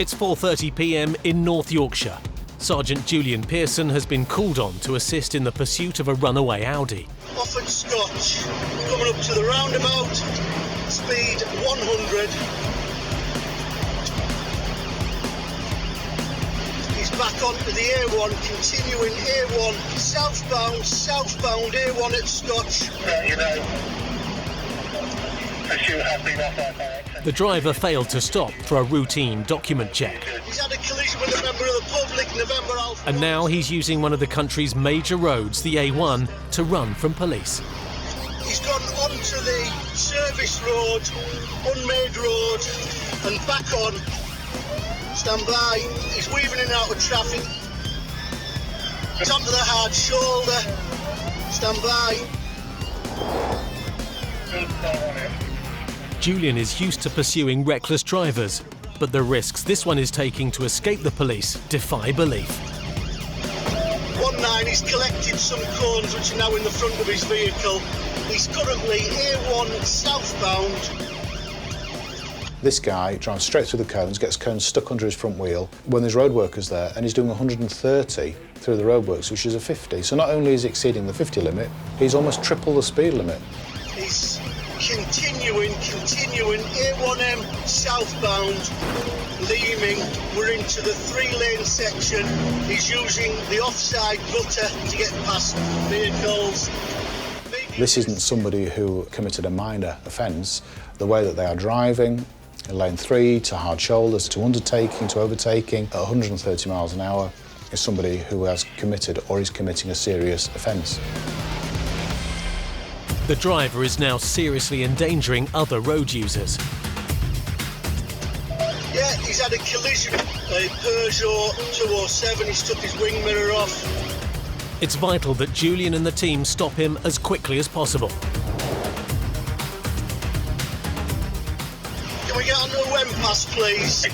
It's 4:30 p.m. in North Yorkshire. Sergeant Julian Pearson has been called on to assist in the pursuit of a runaway Audi. Off at Scotch, coming up to the roundabout, speed 100. He's back onto the A1, continuing A1, southbound A1 at Scotch. The driver failed to stop for a routine document check. He's had a collision with a member of the public, November Alpha. And now he's using one of the country's major roads, the A1, to run from police. He's gone onto the service road, unmade road, and back on. Stand by. He's weaving in and out of traffic. He's onto the hard shoulder. Stand by. Julian is used to pursuing reckless drivers, but the risks this one is taking to escape the police defy belief. 19, he's collected some cones which are now in the front of his vehicle. He's currently A1 southbound. This guy drives straight through the cones, gets cones stuck under his front wheel when there's road workers there, and he's doing 130 through the roadworks, which is a 50. So not only is he exceeding the 50 limit, he's almost triple the speed limit. He's continuing, A1M southbound, leaning. We're into the 3-lane section. He's using the offside gutter to get past vehicles. This isn't somebody who committed a minor offence. The way that they are driving, in lane 3 to hard shoulders, to undertaking, to overtaking at 130 miles an hour, is somebody who has committed or is committing a serious offence. The driver is now seriously endangering other road users. Yeah, he's had a collision, a Peugeot 207, he's took his wing mirror off. It's vital that Julian and the team stop him as quickly as possible. Can we get on the Wempas, please?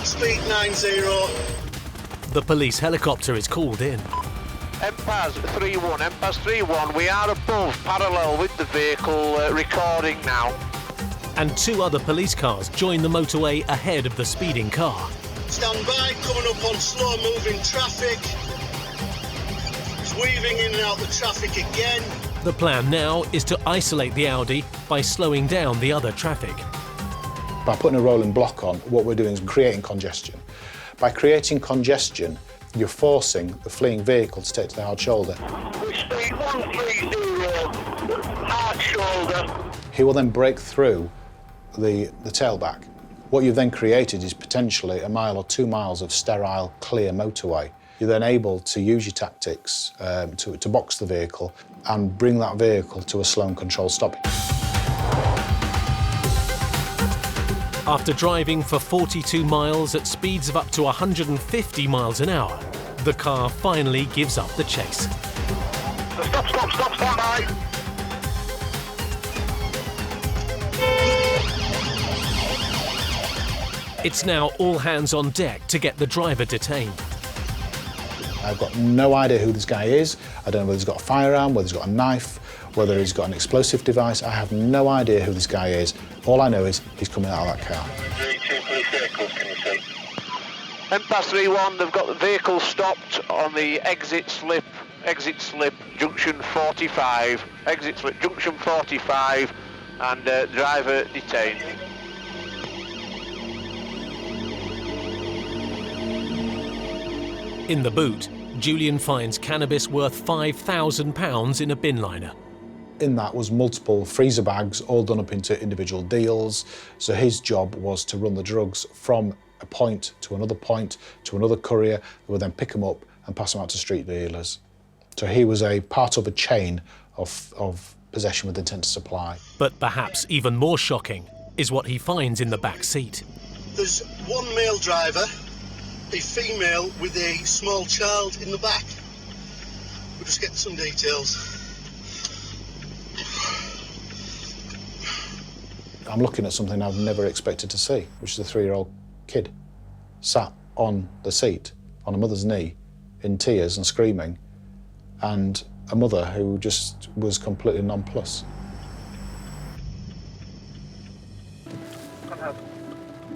Speed 90. The police helicopter is called in. MPAS 3-1, MPAS 3-1, we are above, parallel with the vehicle, recording now. And 2 other police cars join the motorway ahead of the speeding car. Stand by, coming up on slow-moving traffic. He's weaving in and out the traffic again. The plan now is to isolate the Audi by slowing down the other traffic. By putting a rolling block on, what we're doing is creating congestion. By creating congestion, you're forcing the fleeing vehicle to take to the hard shoulder. Speed 130, hard shoulder. He will then break through the tailback. What you've then created is potentially 1 mile or 2 miles of sterile, clear motorway. You're then able to use your tactics to box the vehicle and bring that vehicle to a slow and controlled stop. After driving for 42 miles at speeds of up to 150 miles an hour, the car finally gives up the chase. Stop, stand by. It's now all hands on deck to get the driver detained. I've got no idea who this guy is. I don't know whether he's got a firearm, whether he's got a knife, whether he's got an explosive device. I have no idea who this guy is. All I know is he's coming out of that car. MPAS 3-1, they've got the vehicle stopped on the exit slip, junction 45, exit slip, junction 45, and driver detained. In the boot, Julian finds cannabis worth £5,000 in a bin liner. In that was multiple freezer bags, all done up into individual deals. So his job was to run the drugs from a point to another courier, who would then pick them up and pass them out to street dealers. So he was a part of a chain of possession with intent to supply. But perhaps even more shocking is what he finds in the back seat. There's one male driver, a female with a small child in the back. We'll just get some details. I'm looking at something I've never expected to see, which is a 3-year-old kid sat on the seat, on a mother's knee, in tears and screaming, and a mother who just was completely nonplussed.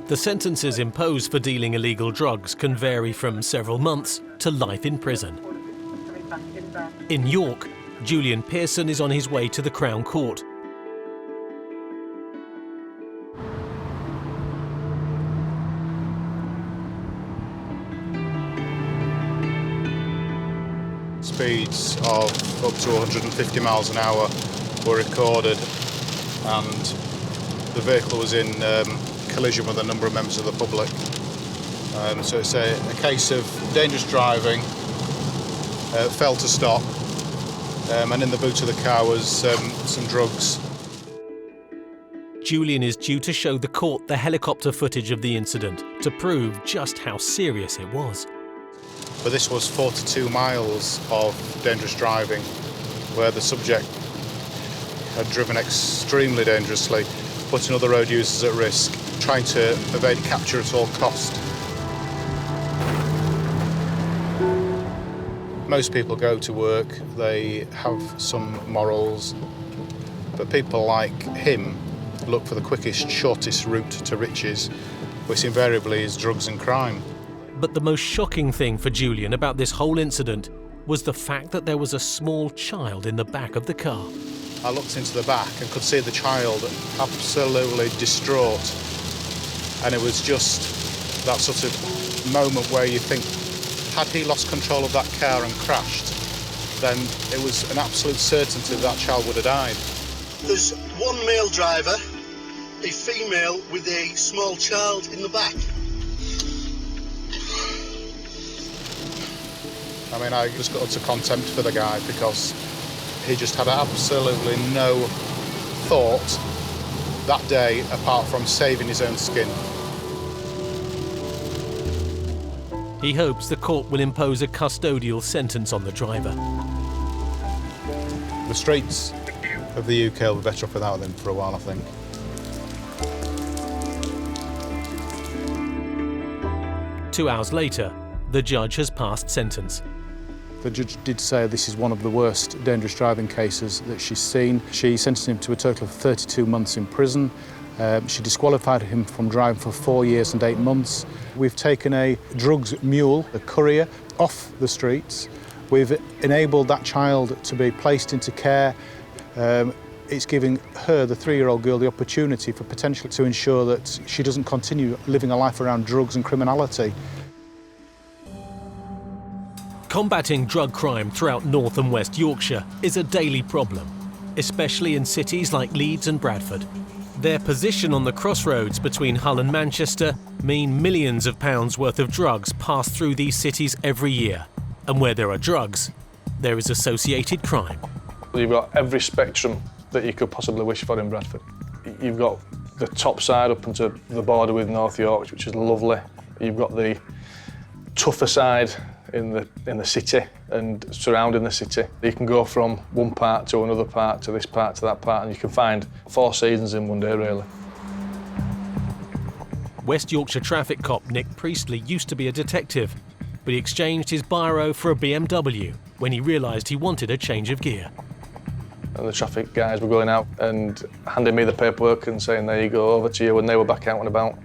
The sentences imposed for dealing illegal drugs can vary from several months to life in prison. In York, Julian Pearson is on his way to the Crown Court. Speeds of up to 150 miles an hour were recorded, and the vehicle was in collision with a number of members of the public. So it's a case of dangerous driving, failed to stop, and in the boot of the car was some drugs. Julian is due to show the court the helicopter footage of the incident to prove just how serious it was. But this was 42 miles of dangerous driving, where the subject had driven extremely dangerously, putting other road users at risk, trying to evade capture at all cost. Most people go to work, they have some morals, but people like him look for the quickest, shortest route to riches, which invariably is drugs and crime. But the most shocking thing for Julian about this whole incident was the fact that there was a small child in the back of the car. I looked into the back and could see the child absolutely distraught. And it was just that sort of moment where you think, had he lost control of that car and crashed, then it was an absolute certainty that child would have died. There's one male driver, a female with a small child in the back. I mean, I just got utter contempt for the guy because he just had absolutely no thought that day apart from saving his own skin. He hopes the court will impose a custodial sentence on the driver. The streets of the UK will be better off without them for a while, I think. Two hours later, the judge has passed sentence. The judge did say this is one of the worst dangerous driving cases that she's seen. She sentenced him to a total of 32 months in prison. She disqualified him from driving for 4 years and 8 months. We've taken a drugs mule, a courier, off the streets. We've enabled that child to be placed into care. It's giving her, the 3-year-old girl, the opportunity for potential to ensure that she doesn't continue living a life around drugs and criminality. Combating drug crime throughout North and West Yorkshire is a daily problem, especially in cities like Leeds and Bradford. Their position on the crossroads between Hull and Manchester mean millions of pounds worth of drugs pass through these cities every year. And where there are drugs, there is associated crime. You've got every spectrum that you could possibly wish for in Bradford. You've got the top side up into the border with North Yorkshire, which is lovely. You've got the tougher side in the city and surrounding the city. You can go from one part to another part, to this part, to that part, and you can find 4 seasons in one day, really. West Yorkshire traffic cop Nick Priestley used to be a detective, but he exchanged his biro for a BMW when he realised he wanted a change of gear. And the traffic guys were going out and handing me the paperwork and saying, there you go, over to you, and they were back out and about.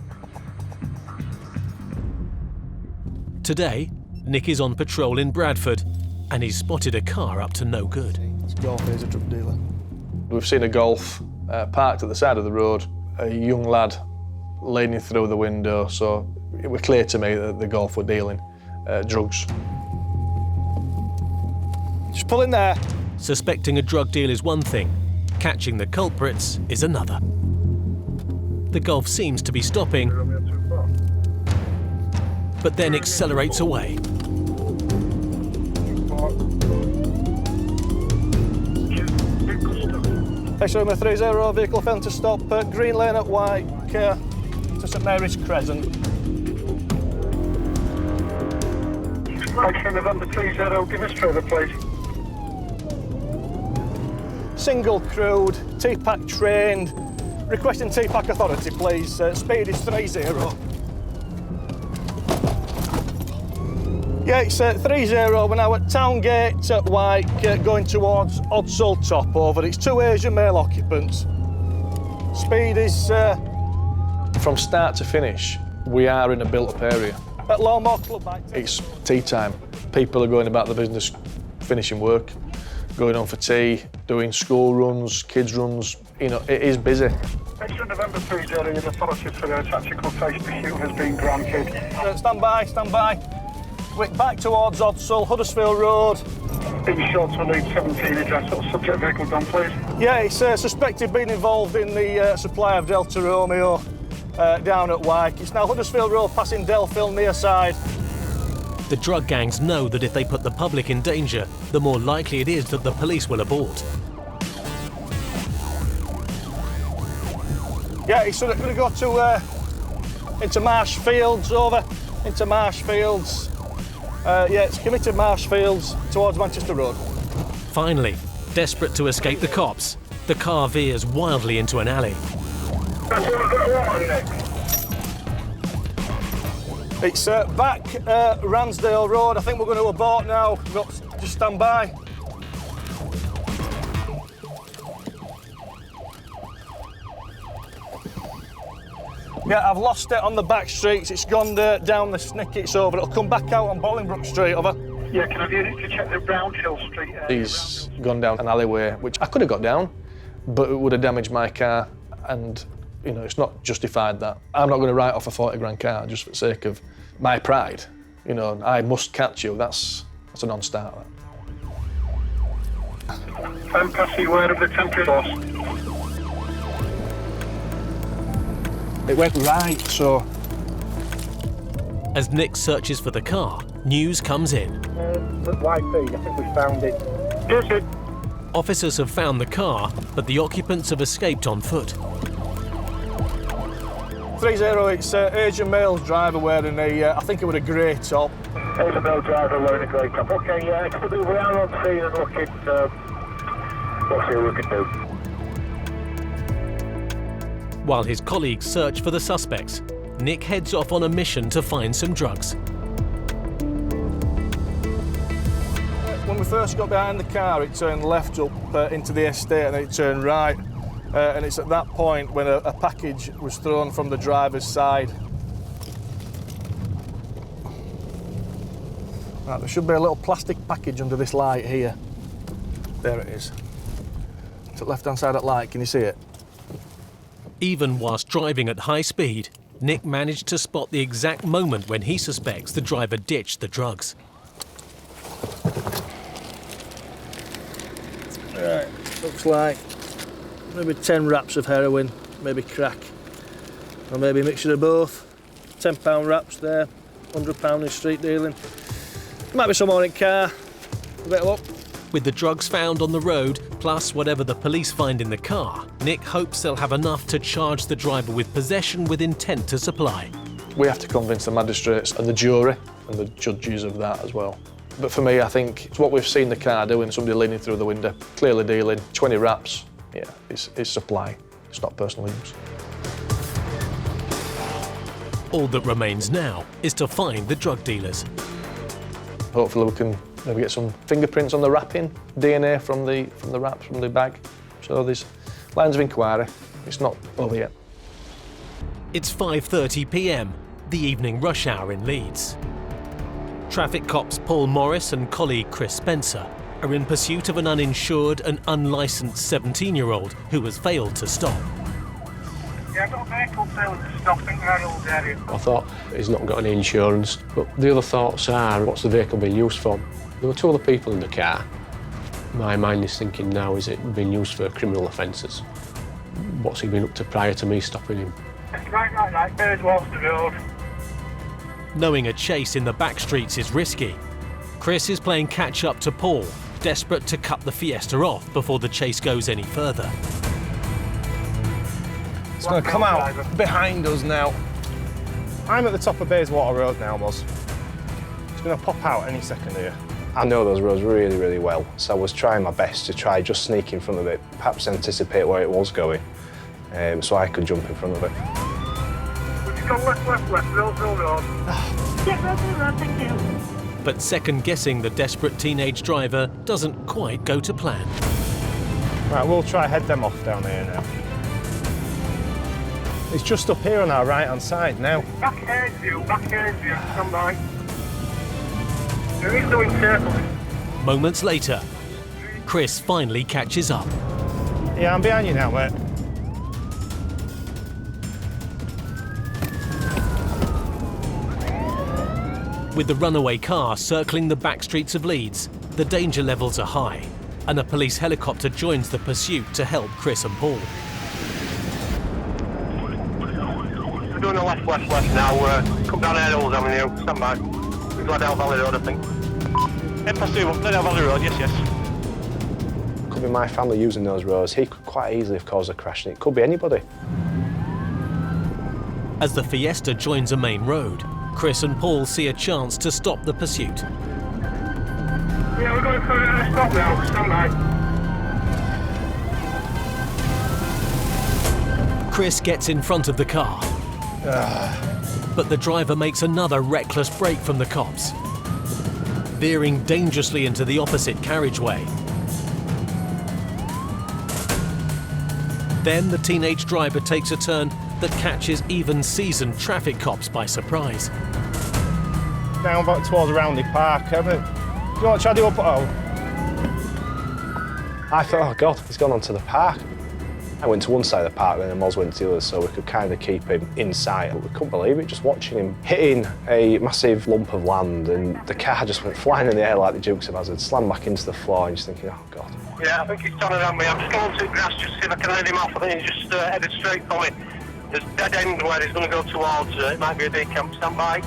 Today, Nick is on patrol in Bradford and he's spotted a car up to no good. This Golf is a drug dealer. We've seen a Golf parked at the side of the road, a young lad leaning through the window, so it was clear to me that the Golf were dealing drugs. Just pull in there. Suspecting a drug deal is one thing, catching the culprits is another. The Golf seems to be stopping, but then accelerates away. X-Room 30, vehicle failing to stop, green lane at White, to St Mary's Crescent. X-Room November 30, give us trailer, please. Single crewed, T-Pack trained, requesting T-Pack authority, please. Speed is 30. Yeah, it's 30. We're now at Towngate at Wyke, going towards Odsall Top over. It's 2 Asian male occupants. Speed is From start to finish, we are in a built-up area. At Lawnmower Club, it's tea time. People are going about the business, finishing work, going on for tea, doing school runs, kids runs. You know, it is busy. Extra November 30, the authority for the tactical face pursuit has been granted. Stand by, stand by. We're back towards Odsall, Huddersfield Road. Be sure to lead 17 address. What's subject vehicle done, please? Yeah, it's suspected being involved in the supply of Delta Romeo down at Wyke. It's now Huddersfield Road passing Delphil near side. The drug gangs know that if they put the public in danger, the more likely it is that the police will abort. Yeah, he's going to go to into Marsh Fields, over into Marsh Fields. Yeah, it's committed Marsh Fields towards Manchester Road. Finally, desperate to escape the cops, the car veers wildly into an alley. It's back Ransdale Road. I think we're going to abort now. Just stand by. Yeah, I've lost it on the back streets. It's gone down the Snickets over. It'll come back out on Bolingbroke Street, over. Yeah, can I get it to check the Brownhill Street area? He's gone down an alleyway, which I could have got down, but it would have damaged my car, and, you know, it's not justified that. I'm not going to write off a 40 grand car just for the sake of my pride. You know, I must catch you. That's a non-starter. Pass you aware of the temporary loss. It went right, so... As Nick searches for the car, news comes in. YP, I think we found it. Yes, it. Officers have found the car, but the occupants have escaped on foot. 30, it's Asian male driver wearing I think it was a grey top. Asian male driver wearing a grey top. Okay, yeah, we are on scene and looking. We'll see what we can do. While his colleagues search for the suspects, Nick heads off on a mission to find some drugs. When we first got behind the car, it turned left up into the estate and then it turned right. And it's at that point when a package was thrown from the driver's side. Right, there should be a little plastic package under this light here. There it is. It's at left-hand side of that light, can you see it? Even whilst driving at high speed, Nick managed to spot the exact moment when he suspects the driver ditched the drugs. Right, looks like maybe 10 wraps of heroin, maybe crack, or maybe a mixture of both. £10 wraps there, £100 in street dealing. Might be some more in car, a bit of luck. With the drugs found on the road, plus whatever the police find in the car, Nick hopes they'll have enough to charge the driver with possession with intent to supply. We have to convince the magistrates and the jury and the judges of that as well. But for me, I think it's what we've seen the car doing, somebody leaning through the window, clearly dealing, 20 wraps, yeah, it's supply, it's not personal use. All that remains now is to find the drug dealers. Hopefully we can maybe get some fingerprints on the wrapping, DNA from the wraps, from the bag. So there's lines of inquiry. It's not over yet. It's 5:30 p.m, the evening rush hour in Leeds. Traffic cops Paul Morris and colleague Chris Spencer are in pursuit of an uninsured and unlicensed 17-year-old who has failed to stop. Yeah, I've got a vehicle failed to stop in that old area. I thought, he's not got any insurance. But the other thoughts are, what's the vehicle being used for? There were two other people in the car. My mind is thinking now, is it being used for criminal offences? What's he been up to prior to me stopping him? Right, there's off the road. Knowing a chase in the back streets is risky, Chris is playing catch-up to Paul, desperate to cut the Fiesta off before the chase goes any further. It's going to come out behind us now. I'm at the top of Bayswater Road now, Moz. It's going to pop out any second here. I know those roads really, really well, so I was trying my best to try just sneak in front of it, perhaps anticipate where it was going, so I could jump in front of it. We've just gone left, Roseville Road. Yeah, Roseville Road, thank you. But second-guessing the desperate teenage driver doesn't quite go to plan. Right, we'll try head them off down here now. It's just up here on our right-hand side now. Back ahead you, stand by. There is no encircling. Moments later, Chris finally catches up. Yeah, I'm behind you now, mate. With the runaway car circling the back streets of Leeds, the danger levels are high, and a police helicopter joins the pursuit to help Chris and Paul. We're doing a left now. Come down Earls Avenue, stand by. We've got Del Valley Road, I think. Past Del Valley Road, yes. Could be my family using those roads. He could quite easily have caused a crash, and it could be anybody. As the Fiesta joins a main road, Chris and Paul see a chance to stop the pursuit. Yeah, we're going for a stop now, stand by. Chris gets in front of the car. But the driver makes another reckless break from the cops, veering dangerously into the opposite carriageway. Then the teenage driver takes a turn that catches even seasoned traffic cops by surprise. Down back towards Roundy Park, haven't it? You want to try to do up? Oh. I thought, oh God, he's gone onto the park. I went to one side of the park, then the Moz went to the other, so we could kind of keep him in sight. But we couldn't believe it, just watching him hitting a massive lump of land, and the car just went flying in the air like the Dukes of Hazzard, slammed back into the floor, and just thinking, oh God. Yeah, I think he's turning around me. I'm just going to the grass just to see if I can head him off. I think he's just headed straight for me. There's a dead end where he's going to go towards. It might be a day camp. Stand by.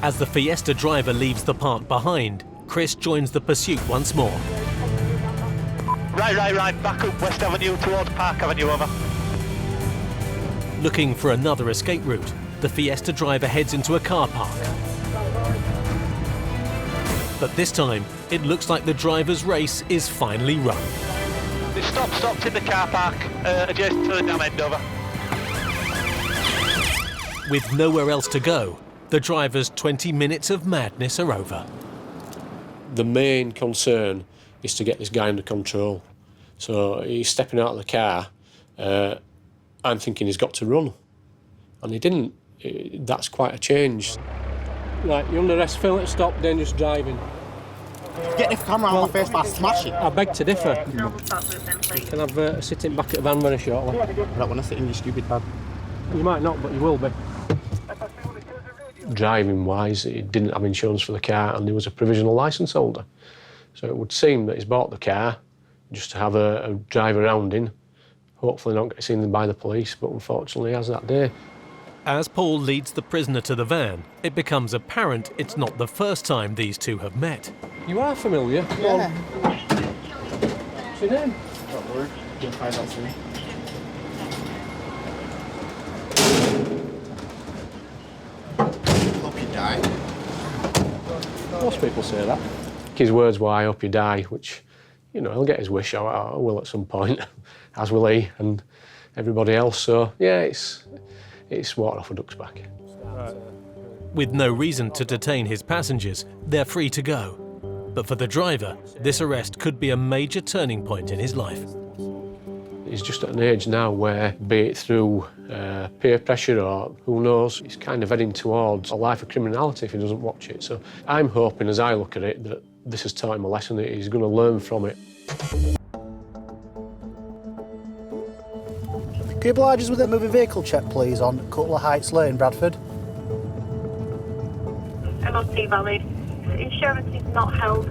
As the Fiesta driver leaves the park behind, Chris joins the pursuit once more. Right. Back up West Avenue towards Park Avenue, over. Looking for another escape route, the Fiesta driver heads into a car park. But this time, it looks like the driver's race is finally run. They stopped in the car park adjacent to the dam end, over. With nowhere else to go, the driver's 20 minutes of madness are over. The main concern is to get this guy under control. So he's stepping out of the car. I'm thinking he's got to run. And he didn't. That's quite a change. Right, you're under arrest, Phil. Stop dangerous driving. Get the camera on my face before I smash it. I beg to differ. You can have a sitting back at the van very shortly. I don't want to sit in your stupid van. You might not, but you will be. Driving-wise, he didn't have insurance for the car and he was a provisional licence holder. So it would seem that he's bought the car just to have a drive around in, hopefully not get seen by the police, but unfortunately he has that day. As Paul leads the prisoner to the van, it becomes apparent it's not the first time these two have met. You are familiar? Yeah. What's your name? Don't worry, you'll find out soon. Hope you die. Most people say that. His words were, I hope you die, which, you know, he'll get his wish, I will at some point, as will he and everybody else. So, yeah, it's water off a duck's back. With no reason to detain his passengers, they're free to go. But for the driver, this arrest could be a major turning point in his life. He's just at an age now where, be it through peer pressure or who knows, he's kind of heading towards a life of criminality if he doesn't watch it. So I'm hoping, as I look at it, that this has taught him a lesson, that he's going to learn from it. Can you oblige us with a moving vehicle check, please, on Cutler Heights Lane, Bradford? MLT valid. Insurance is not held.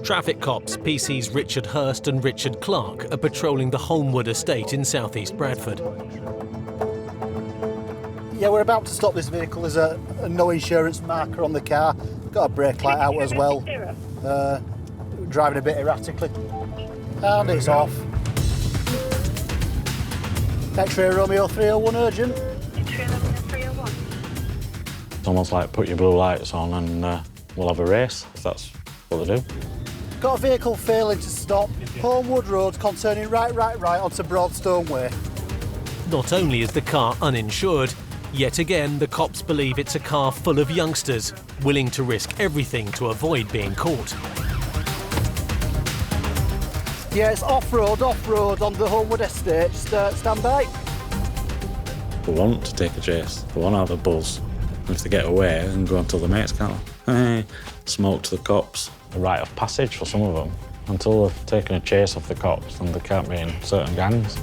Traffic cops PC's Richard Hurst and Richard Clark are patrolling the Holmwood estate in southeast Bradford. Yeah, we're about to stop this vehicle. There's a no insurance marker on the car. Got a brake light out as well. Driving a bit erratically. And it's off. X-ray Romeo 301 urgent. X-ray Romeo 301. It's almost like put your blue lights on and we'll have a race, if that's what they do. Got a vehicle failing to stop. Holmwood Road concerning right onto Broadstone Way. Not only is the car uninsured, yet again the cops believe it's a car full of youngsters, willing to risk everything to avoid being caught. Yeah, it's off-road on the Homewood estate. Just stand by. They want to take a chase, they want to have a buzz. And if they get away, they can go and tell their mates, can't they? Hey, smoke to the cops. A rite of passage for some of them. Until they've taken a chase off the cops, then they can't be in certain gangs.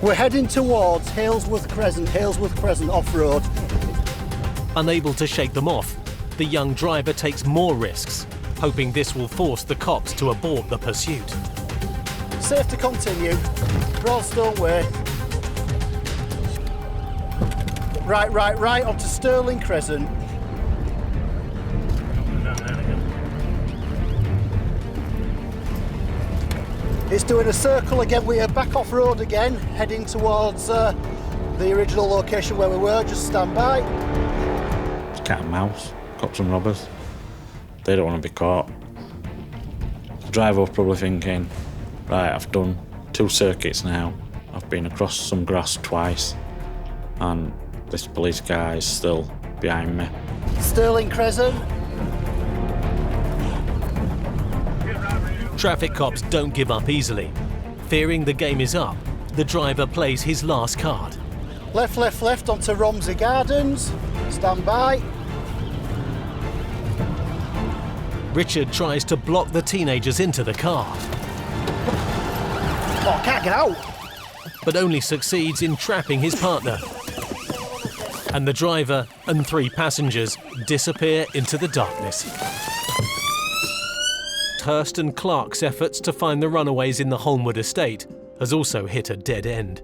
We're heading towards Halesworth Crescent off-road. Unable to shake them off, the young driver takes more risks, hoping this will force the cops to abort the pursuit. Safe to continue. Broadstone Way. Right, onto Stirling Crescent. It's doing a circle again. We are back off road again, heading towards the original location where we were. Just stand by. It's cat and mouse, cops and robbers. They don't want to be caught. The driver was probably thinking, right, I've done 2 circuits now. I've been across some grass twice, and this police guy is still behind me. Stirling Crescent. Traffic cops don't give up easily. Fearing the game is up, the driver plays his last card. Left onto Romsey Gardens. Stand by. Richard tries to block the teenagers into the car, Oh, I can't get out. but only succeeds in trapping his partner. And the driver and 3 passengers disappear into the darkness. Hurst and Clark's efforts to find the runaways in the Holmwood estate has also hit a dead end.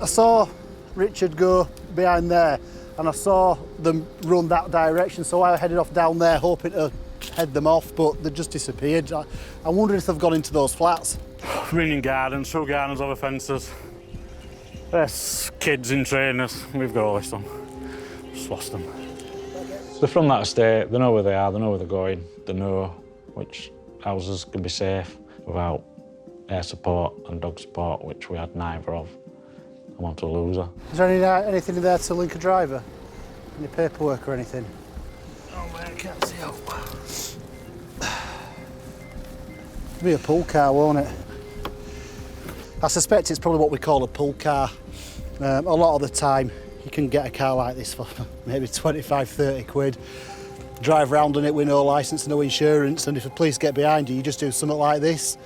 I saw Richard go behind there and I saw them run that direction, so I headed off down there hoping to head them off, but they just disappeared. I wonder if they've gone into those flats. Running gardens, through gardens, over fences. There's kids in trainers. We've got all this on. Just lost them. They're from that estate, they know where they are, they know where they're going, they know which houses can be safe without air support and dog support, which we had neither of. I'm on to a loser. Is there anything in there to link a driver? Any paperwork or anything? Oh man, I can't see out. It'll be a pull car, won't it? I suspect it's probably what we call a pull car. A lot of the time you can get a car like this for maybe 25, 30 quid. Drive around on it with no licence, no insurance, and if the police get behind you, you just do something like this,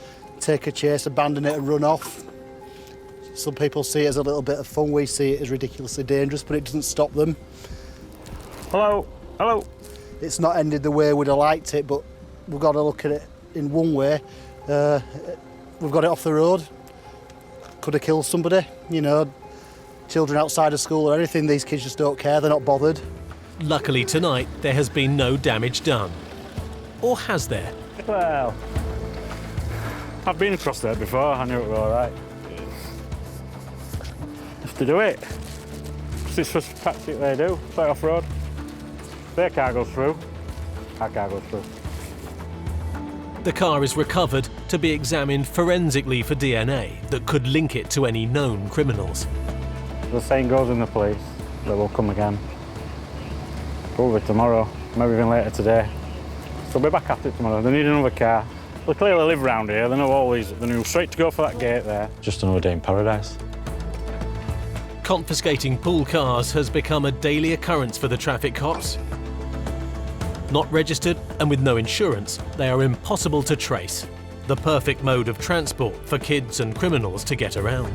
take a chase, abandon it and run off. Some people see it as a little bit of fun, we see it as ridiculously dangerous, but it doesn't stop them. Hello, hello. It's not ended the way we'd have liked it, but we've got to look at it in one way. We've got it off the road. Could have killed somebody, you know, children outside of school or anything. These kids just don't care, they're not bothered. Luckily tonight, there has been no damage done. Or has there? Well, I've been across there before, I knew it was all right. Have to do it. It's just practically they do, play off-road. Their car goes through, our car goes through. The car is recovered to be examined forensically for DNA that could link it to any known criminals. The saying goes in the police, they will come again. Probably tomorrow, maybe even later today. So we'll be back at it tomorrow. They need another car. They clearly live around here, they know all these, they knew straight to go for that gate there. Just another day in paradise. Confiscating pool cars has become a daily occurrence for the traffic cops. Not registered and with no insurance, they are impossible to trace. The perfect mode of transport for kids and criminals to get around.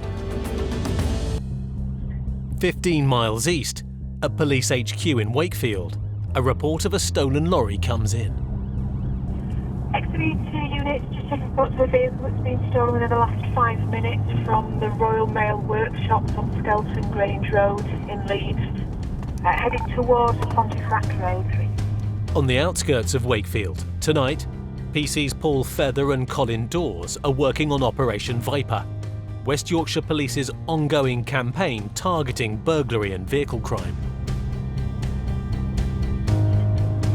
15 miles east, at Police HQ in Wakefield, a report of a stolen lorry comes in. XB2 units just have reports of a vehicle that's been stolen in the last 5 minutes from the Royal Mail Workshops on Skelton Grange Road in Leeds, heading towards Pontefract Road. On the outskirts of Wakefield, tonight, PC's Paul Feather and Colin Dawes are working on Operation Viper, West Yorkshire Police's ongoing campaign targeting burglary and vehicle crime.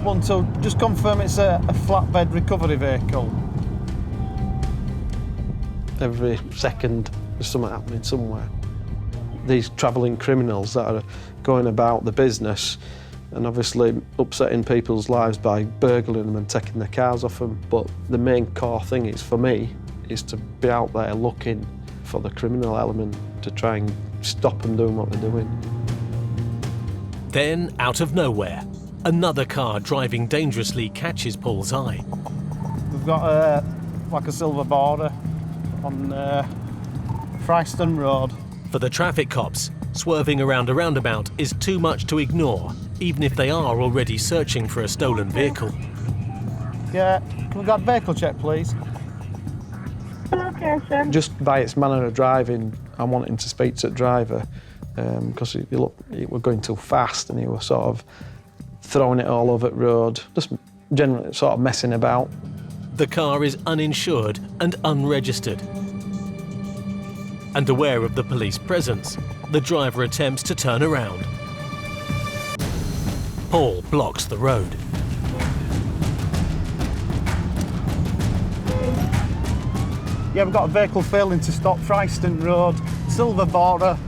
Want to just confirm it's a flatbed recovery vehicle? Every second there's something happening somewhere. These travelling criminals that are going about the business and obviously upsetting people's lives by burgling them and taking their cars off them. But the main core thing is, for me, is to be out there looking for the criminal element to try and stop them doing what they're doing. Then, out of nowhere, another car driving dangerously catches Paul's eye. We've got like a silver border on Fryston Road. For the traffic cops, swerving around a roundabout is too much to ignore, even if they are already searching for a stolen vehicle. Yeah, can we got a vehicle check, please? Just by its manner of driving, I'm wanting to speak to the driver because he were going too fast and he was sort of throwing it all over the road, just generally sort of messing about. The car is uninsured and unregistered. And aware of the police presence, the driver attempts to turn around. Paul blocks the road. Yeah, we've got a vehicle failing to stop, Fryston Road, silver border,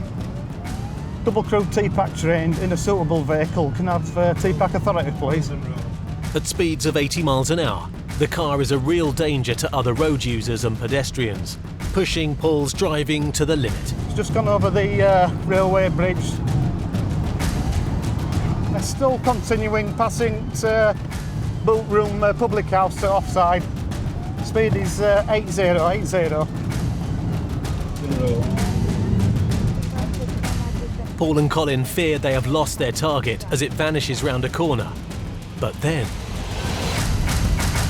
double crew T-Pack trained in a suitable vehicle. Can I have T-Pack authority, please? At speeds of 80 miles an hour, the car is a real danger to other road users and pedestrians, pushing Paul's driving to the limit. It's just gone over the railway bridge. They're still continuing, passing to Boot Room Public House to offside. Speed is 8080. Paul and Colin fear they have lost their target as it vanishes round a corner. But then...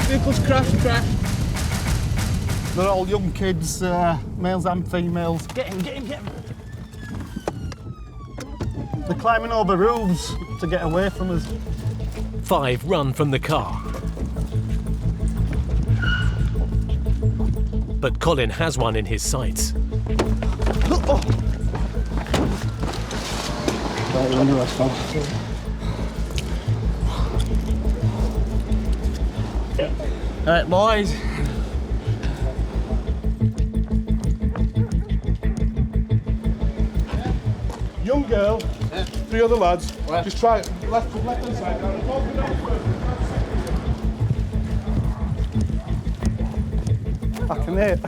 Vehicles crashed. They're all young kids, males and females. Get him. They're climbing over roofs to get away from us. 5 run from the car. But Colin has one in his sights. All right, boys. Young girl, 3 other lads. Just try it. Left-hand side down. I can hear.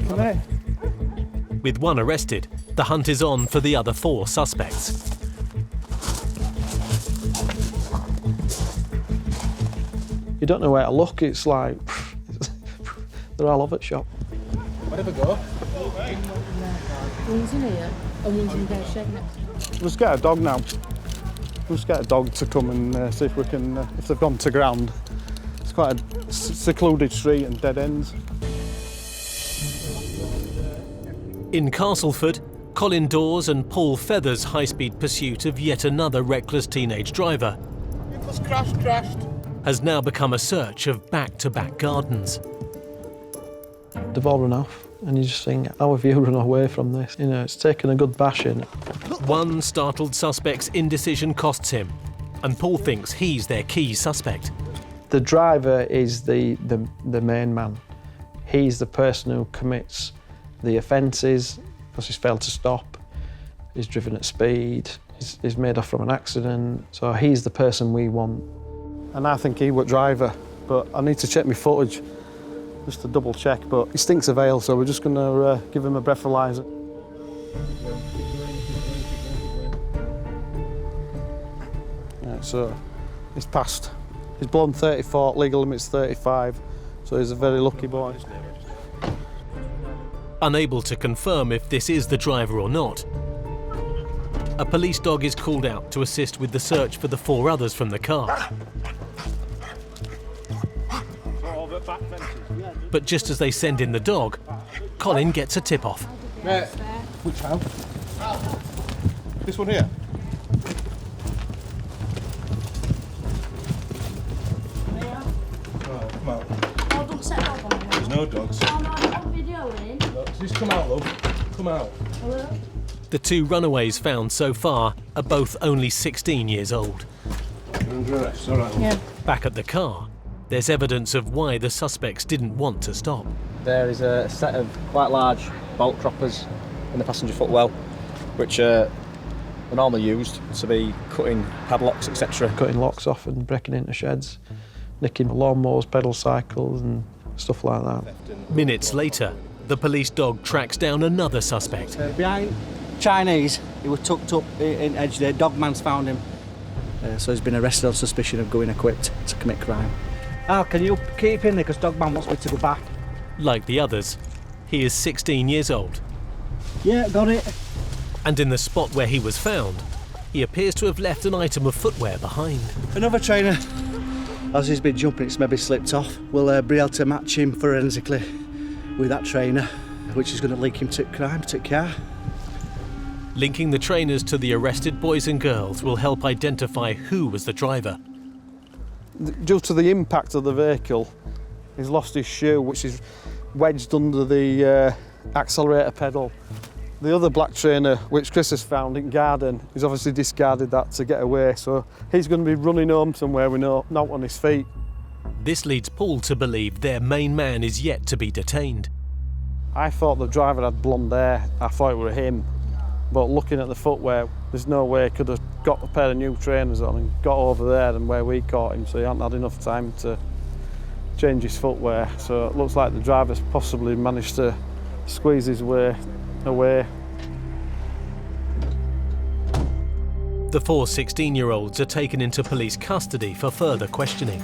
With 1 arrested, the hunt is on for the other 4 suspects. You don't know where to look, it's like, they're all over the shop. Wherever go. One's in here and one's in their shed next. Let's get a dog now. Let's get a dog to come and see if we can, if they've gone to ground. It's quite a secluded street and dead ends. In Castleford, Colin Dawes and Paul Feather's high-speed pursuit of yet another reckless teenage driver Vehicles crashed. has now become a search of back-to-back gardens. They've all run off, and you just think, how have you run away from this? You know, it's taken a good bashing. One startled suspect's indecision costs him, and Paul thinks he's their key suspect. The driver is the main man. He's the person who commits the offences because he's failed to stop, he's driven at speed, he's made off from an accident, so he's the person we want. And I think he was driver, but I need to check my footage just to double check, but he stinks of ale, so we're just going to give him a breathalyser. Right, so he's passed. He's blown 34, legal limit's 35, so he's a very lucky boy. Unable to confirm if this is the driver or not, a police dog is called out to assist with the search for the 4 others from the car. But just as they send in the dog, Colin gets a tip-off. Which house? This one here. Oh, come out. There's no dogs. Just come out, love. Come out. The 2 runaways found so far are both only 16 years old. You're under arrest, all right. Yeah. Back at the car, there's evidence of why the suspects didn't want to stop. There is a set of quite large bolt droppers in the passenger footwell, which are They're normally used to be cutting padlocks, etc. Cutting locks off and breaking into sheds, nicking lawnmowers, pedal cycles and stuff like that. Minutes later, the police dog tracks down another suspect. Behind Chinese, he was tucked up in edge there. Dogman's found him. So he's been arrested on suspicion of going equipped to commit crime. Al, can you keep in there because Dogman wants me to go back? Like the others, he is 16 years old. Yeah, got it. And in the spot where he was found, he appears to have left an item of footwear behind. Another trainer. As he's been jumping, it's maybe slipped off. We'll be able to match him forensically with that trainer, which is going to link him to crime, to car. Linking the trainers to the arrested boys and girls will help identify who was the driver. Due to the impact of the vehicle, he's lost his shoe, which is wedged under the accelerator pedal. The other black trainer, which Chris has found in garden, he's obviously discarded that to get away, so he's going to be running home somewhere with no not on his feet. This leads Paul to believe their main man is yet to be detained. I thought the driver had blonde hair, I thought it were him, but looking at the footwear, there's no way he could have got a pair of new trainers on and got over there and where we caught him, so he hadn't had enough time to change his footwear. So it looks like the driver's possibly managed to squeeze his way away. The 4 16-year-olds are taken into police custody for further questioning.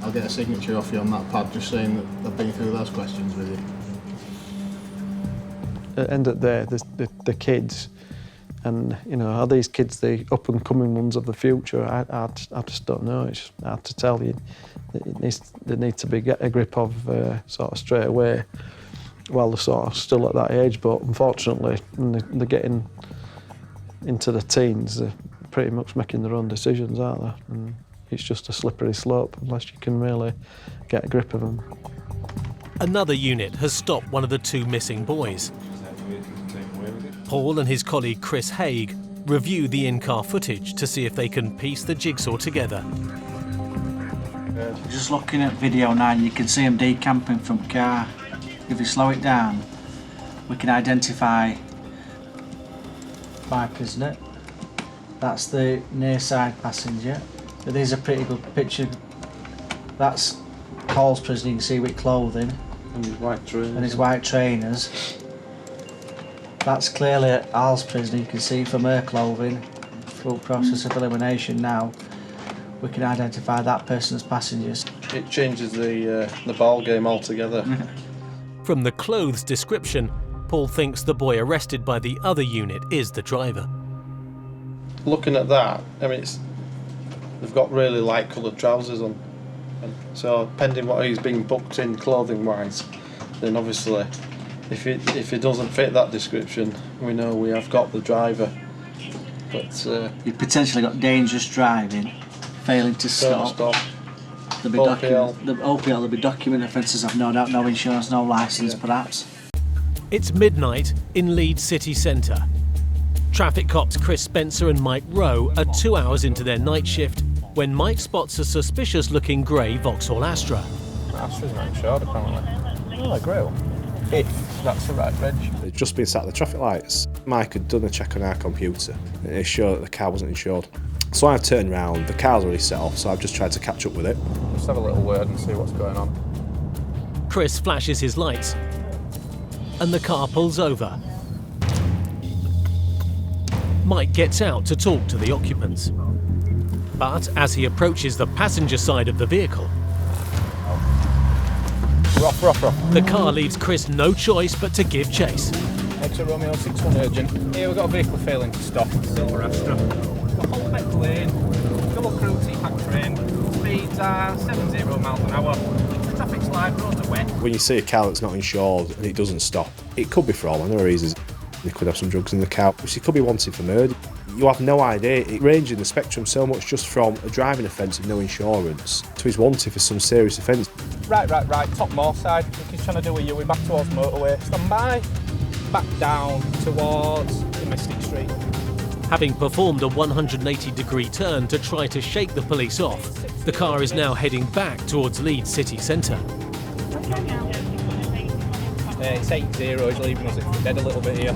I'll get a signature off you on that pad just saying that I've been through those questions with you. At the end of the day, there's the kids, and you know, are these kids the up and coming ones of the future? I just don't know. It's hard to tell you. They need to be get a grip of sort of straight away while they're sort of still at that age. But unfortunately, when they're getting into the teens, they're pretty much making their own decisions, aren't they? And it's just a slippery slope unless you can really get a grip of them. Another unit has stopped one of the 2 missing boys. Paul and his colleague Chris Haig review the in-car footage to see if they can piece the jigsaw together. Just looking at video now, you can see him decamping from car. If you slow it down, we can identify my prisoner. That's the near side passenger. But there's a pretty good picture. That's Paul's prisoner, you can see with clothing. And his white trainers. And his white trainers. That's clearly Al's prisoner, you can see from her clothing. Through process of elimination now, we can identify that person as passengers. It changes the ball game altogether. From the clothes description, Paul thinks the boy arrested by the other unit is the driver. Looking at that, I mean, they've got really light coloured trousers on. So, depending what he's being booked in clothing-wise, then obviously, if he doesn't fit that description, we know we have got the driver. But you've potentially got dangerous driving, failing to stop. There'll be OPL, there'll be document offences, I've no doubt, no insurance, no licence, perhaps. It's midnight in Leeds city centre. Traffic cops Chris Spencer and Mike Rowe are 2 hours into their night shift when Mike spots a suspicious-looking grey Vauxhall Astra. Astra's not insured, apparently. Oh, a grey one. If that's the right reg. They'd just been sat at the traffic lights. Mike had done a check on our computer and it showed that the car wasn't insured. So I've turned round, the car's already set off, so I've just tried to catch up with it. Just have a little word and see what's going on. Chris flashes his lights and the car pulls over. Mike gets out to talk to the occupants. But as he approaches the passenger side of the vehicle, Rough. the car leaves Chris no choice but to give chase. Exit Romeo 61 urgent. Here we've got a vehicle failing to stop. Silver Astra. Got whole metal lane, double crew T-pack train. Speeds are 70 miles an hour. The traffic's live, roads are wet. When you see a car that's not insured and it doesn't stop, it could be for all manner of reasons. They could have some drugs in the car, which he could be wanted for murder. You have no idea. It ranges in the spectrum so much, just from a driving offence with no insurance to he's wanted for some serious offence. Right. Top north side. I think he's trying to do a U-turn back towards motorway. Stand by. Back down towards Mystic Street. Having performed a 180-degree turn to try to shake the police off, the car is now heading back towards Leeds city centre. It's 80, he's leaving us, it's dead a little bit here.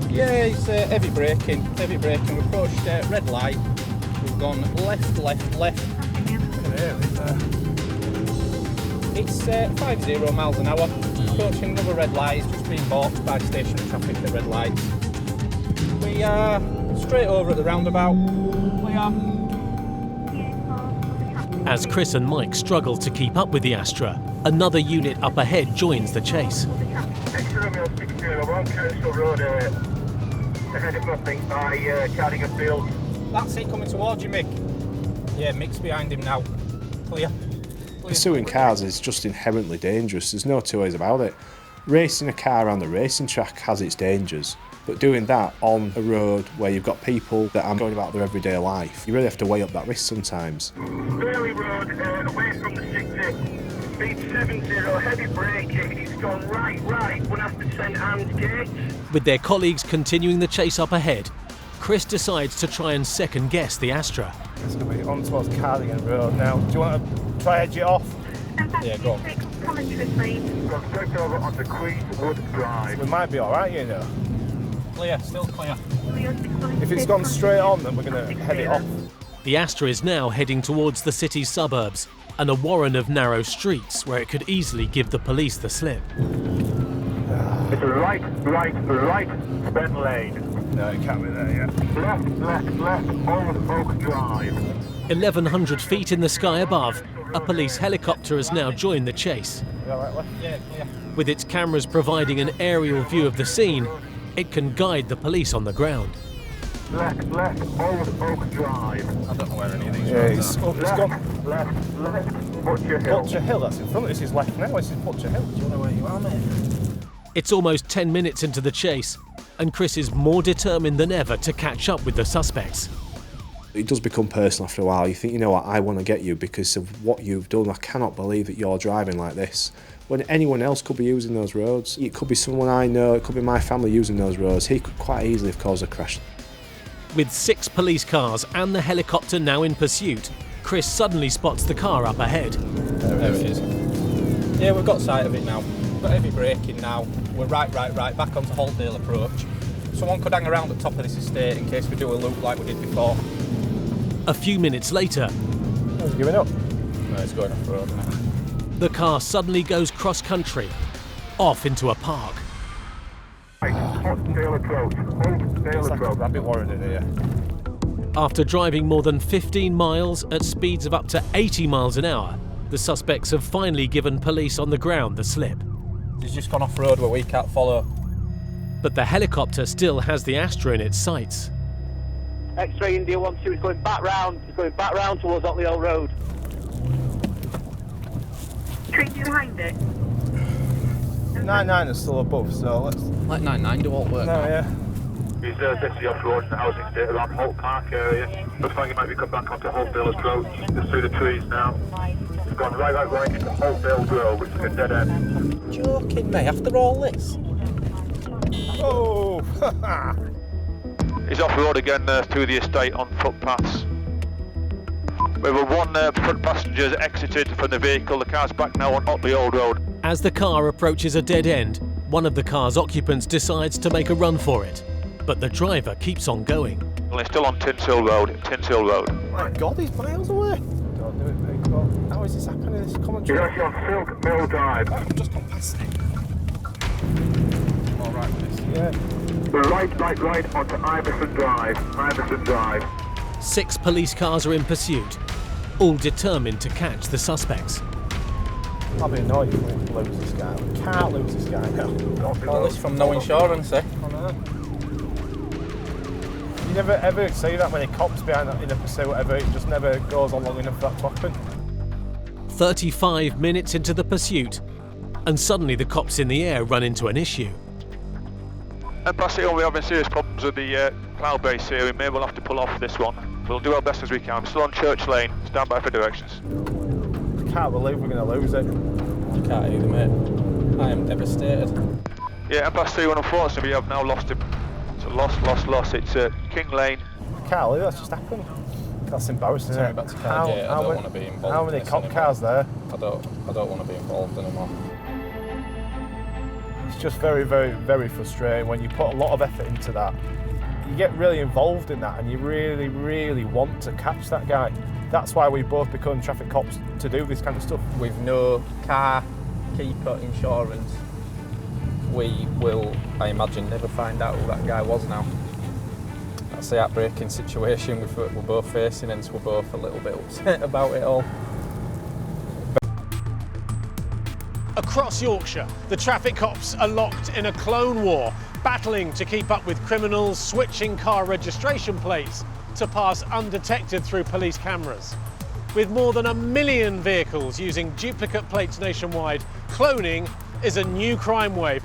Yeah, it's heavy braking. We've approached red light. We've gone left. It's 50 miles an hour. Approaching another red light. It's just been balked by stationary traffic at red lights. We are straight over at the roundabout. We are. As Chris and Mike struggle to keep up with the Astra, another unit up ahead joins the chase. That's it, coming towards you, Mick. Yeah, Mick's behind him now. Clear. Pursuing cars is just inherently dangerous, there's no two ways about it. Racing a car around the racing track has its dangers, but doing that on a road where you've got people that are going about their everyday life, you really have to weigh up that risk sometimes. Burley Road, away from the city, speed 70, heavy braking, it's gone right, one after St Anne's Gate. With their colleagues continuing the chase up ahead, Chris decides to try and second guess the Astra. It's going to be on towards Cardigan Road now. Do you want to try edge it off? Yeah, go on. Straight over onto Queenwood Drive. We might be alright, you know. Clear, still clear. If it's gone straight on, then we're going to head it off. The Astra is now heading towards the city's suburbs and a warren of narrow streets where it could easily give the police the slip. It's right, spend lane. No, it can't be there yet. Left, Old Oak Drive. 1,100 feet in the sky above, a police helicopter has now joined the chase. Yeah, clear. With its cameras providing an aerial view of the scene, it can guide the police on the ground. Left, Old Oak Drive. I don't know where any of these roads are. It's gone. Left, Butcher Hill. Butcher Hill, that's in front. This is left now. This is Butcher Hill. Do you know where you are, mate? It's almost 10 minutes into the chase, and Chris is more determined than ever to catch up with the suspects. It does become personal after a while. You think, you know what, I want to get you because of what you've done. I cannot believe that you're driving like this. When anyone else could be using those roads, it could be someone I know, it could be my family using those roads. He could quite easily have caused a crash. With 6 police cars and the helicopter now in pursuit, Chris suddenly spots the car up ahead. There it is. Yeah, we've got sight of it now. We've got heavy braking now. We're right, back onto Haltdale Approach. Someone could hang around at the top of this estate in case we do a loop like we did before. A few minutes later, It's giving up. No, it's going off road now. the car suddenly goes cross-country, off into a park. Haltdale Approach. It's like a rabbit warren in here. After driving more than 15 miles at speeds of up to 80 miles an hour, the suspects have finally given police on the ground the slip. He's just gone off road where we can't follow. But the helicopter still has the Astra in its sights. X-ray India 1-2 is going back round. He's going back round towards Otley Hill Road. Train behind it. 99 is still above, so let's... Let 99 do all work. No, yeah. He's basically off road in the housing estate around Holt Park area. Looks like he might be coming back onto Haltdale Approach. Just through the trees now. He's gone right into Haltdale Road, which is a dead end. Joking, mate, after all this? Oh! He's off road again through the estate on footpaths. We were one front passenger exited from the vehicle. The car's back now on Otley Old Road. As the car approaches a dead end, one of the car's occupants decides to make a run for it. But the driver keeps on going. Well, it's still on Tinshill Road. My God, he's miles away. Don't do it, mate. Well, how is this happening? This commentary. He's actually on Silk Mill Drive. I've just gone past it. I'm all right with this. Yeah. Right onto Iverson Drive. 6 police cars are in pursuit, all determined to catch the suspects. I'll be annoyed if we lose this guy. We can't lose this guy now. All this from no insurance, eh? I know. You never ever see that many cops behind that in a pursuit, whatever. It just never goes on long enough for that to happen. 35 minutes into the pursuit, and suddenly the cops in the air run into an issue. And Passion, we're having serious problems with the cloud base here. We may well have to pull off this one. We'll do our best as we can. We're still on Church Lane. Stand by for directions. I can't believe we're going to lose it. You can't either, mate. I am devastated. Yeah, and past 3-1, unfortunately, we have now lost him. So lost. It's King Lane. I can't believe that's just happened. That's embarrassing, isn't it? Back to Cargate, I don't want to be involved. How many cop cars there? I don't want to be involved anymore. It's just very, very, very frustrating when you put a lot of effort into that. You get really involved in that and you really, really want to catch that guy. That's why we both become traffic cops, to do this kind of stuff. With no car keeper insurance, we will, I imagine, never find out who that guy was now. That's the heartbreaking situation we're both facing, and we're both a little bit upset about it all. Across Yorkshire, the traffic cops are locked in a clone war, battling to keep up with criminals switching car registration plates to pass undetected through police cameras. With more than 1 million vehicles using duplicate plates nationwide, cloning is a new crime wave.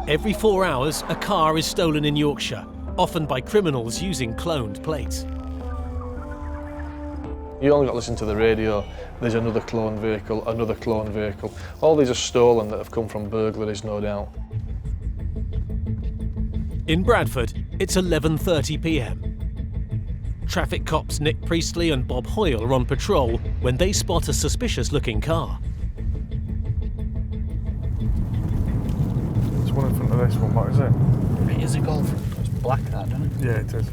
Every 4 hours, a car is stolen in Yorkshire, often by criminals using cloned plates. You only got to listen to the radio, there's another cloned vehicle, another cloned vehicle. All these are stolen that have come from burglaries, no doubt. In Bradford, it's 11:30 p.m. Traffic cops Nick Priestley and Bob Hoyle are on patrol when they spot a suspicious-looking car. There's one in front of this one, what is it? It is a Golf. It's black, that, doesn't it? Yeah, it is.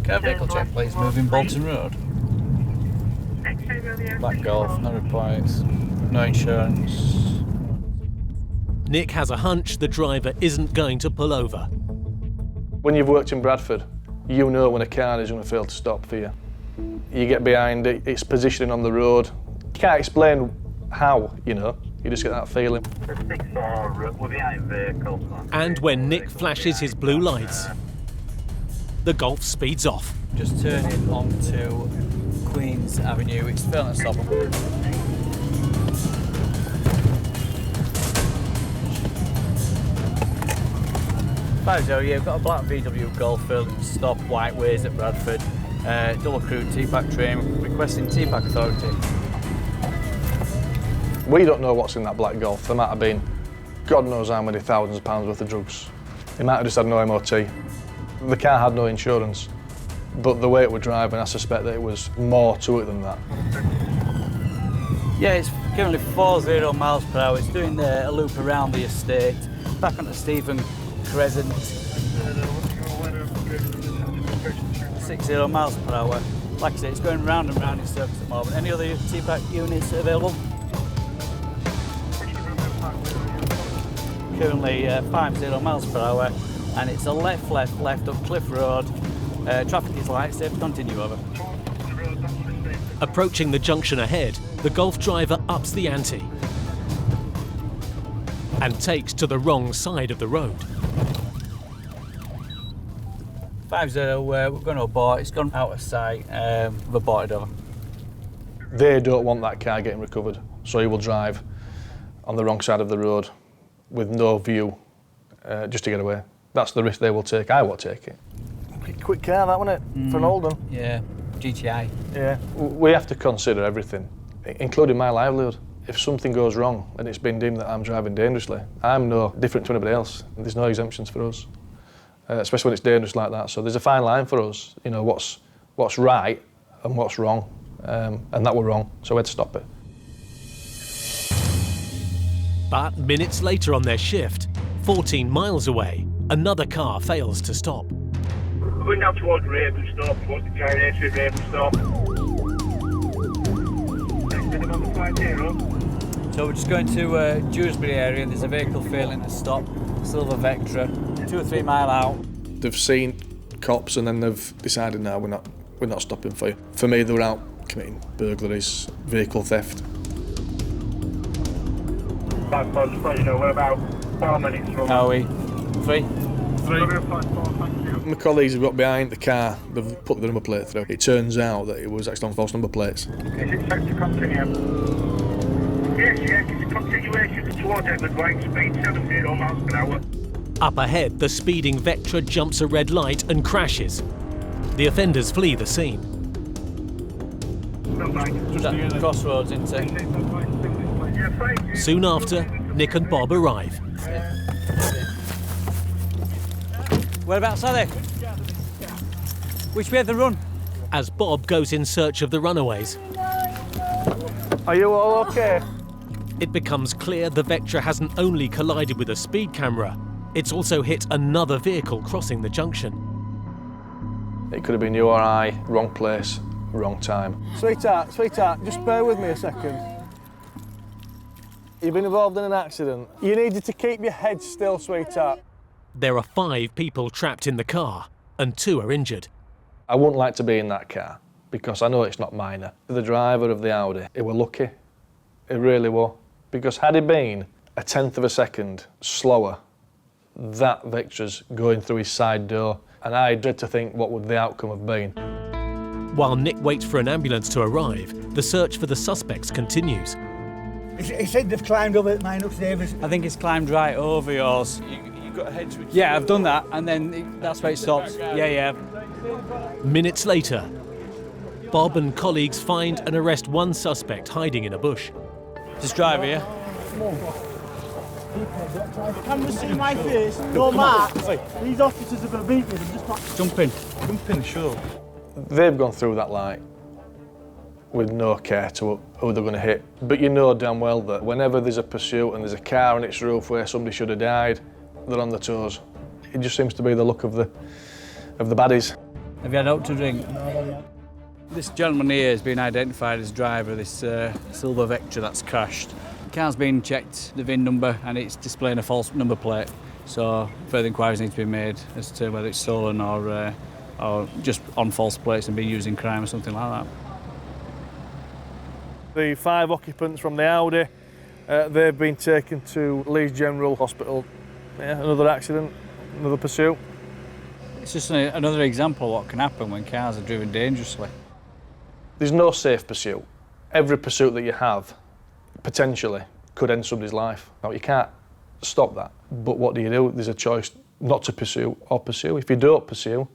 Car vehicle check, please. Moving Bolton Road. Black Golf, no replies, no insurance. Nick has a hunch the driver isn't going to pull over. When you've worked in Bradford, you know when a car is going to fail to stop for you. You get behind it, its positioning on the road. You can't explain how, you know, you just get that feeling. And when Nick flashes his blue lights, the Golf speeds off. Just turning onto Queen's Avenue, it's failing to stop them. Yeah, we've got a black VW Golf failing to stop, white ways at Bradford. Double crew T-Pack train, requesting T-Pack authority. We don't know what's in that black Golf. There might have been God knows how many thousands of pounds worth of drugs. It might have just had no MOT. The car had no insurance, but the way it was driving, I suspect that it was more to it than that. Yeah, it's currently 40 miles per hour. It's doing a loop around the estate, back onto Stephen Crescent. 60 miles per hour. Like I say, it's going round and round in circles at the moment. Any other T-Pack units available? Currently 50 miles per hour, and it's a left up Cliff Road. Traffic is light, safe to continue, over. Approaching the junction ahead, the Golf driver ups the ante and takes to the wrong side of the road. 50, we're going to abort. It's gone out of sight. We've aborted over. They don't want that car getting recovered, so he will drive on the wrong side of the road with no view, just to get away. That's the risk they will take. I won't take it. Quick car, that, wasn't it? For an old one. Yeah, GTI. Yeah. We have to consider everything, including my livelihood. If something goes wrong and it's been deemed that I'm driving dangerously, I'm no different to anybody else. There's no exemptions for us, especially when it's dangerous like that. So there's a fine line for us, you know, what's right and what's wrong, and that were wrong, so we had to stop it. But minutes later on their shift, 14 miles away, another car fails to stop. We're going down towards Ravenstone, towards the giant entry of Ravenstone. So we're just going to Dewsbury area. There's a vehicle failing to stop, Silver Vectra, 2 or 3 mile out. They've seen cops and then they've decided, no, we're not stopping for you. For me, they were out committing burglaries, vehicle theft. We're about 4 minutes from... Are we? 3? My colleagues have got behind the car, they've put the number plate through. It turns out that it was actually on false number plates. Is it set to continue? Yes, it's a continuation towards Edward White, speed 70 miles per hour. Up ahead, the speeding Vectra jumps a red light and crashes. The offenders flee the scene. Crossroads, isn't it? Soon after, Nick and Bob arrive. Whereabouts are they? Which way have they run? As Bob goes in search of the runaways. Are you all okay? It becomes clear the Vectra hasn't only collided with a speed camera, it's also hit another vehicle crossing the junction. It could have been you or I, wrong place, wrong time. Sweetheart, just bear with me a second. You've been involved in an accident. You needed to keep your head still, sweetheart. There are 5 people trapped in the car, and 2 are injured. I wouldn't like to be in that car, because I know it's not minor. The driver of the Audi, he were lucky. It really were. Because had he been a tenth of a second slower, that Vectra's going through his side door, and I dread to think what would the outcome have been. While Nick waits for an ambulance to arrive, the search for the suspects continues. He said they've climbed over mine upstairs. I think it's climbed right over yours. You got a head switch? Yeah, I've done that, and then that's where it stops. Yeah. Minutes later, Bob and colleagues find and arrest one suspect hiding in a bush. Just drive here. Cameras see my face, no marks. These officers are going to beat me. Just like... Jump in, sure. They've gone through that light with no care to who they're going to hit. But you know damn well that whenever there's a pursuit and there's a car on its roof where somebody should have died, they're on their toes. It just seems to be the look of the baddies. Have you had out to drink? No. This gentleman here has been identified as driver of this silver Vectra that's crashed. The car's been checked, the VIN number, and it's displaying a false number plate. So further inquiries need to be made as to whether it's stolen or just on false plates and being used in crime or something like that. The 5 occupants from the Audi, they've been taken to Leeds General Hospital. Yeah, another accident, another pursuit. It's just another example of what can happen when cars are driven dangerously. There's no safe pursuit. Every pursuit that you have, potentially, could end somebody's life. Now, you can't stop that. But what do? There's a choice not to pursue or pursue. If you don't pursue,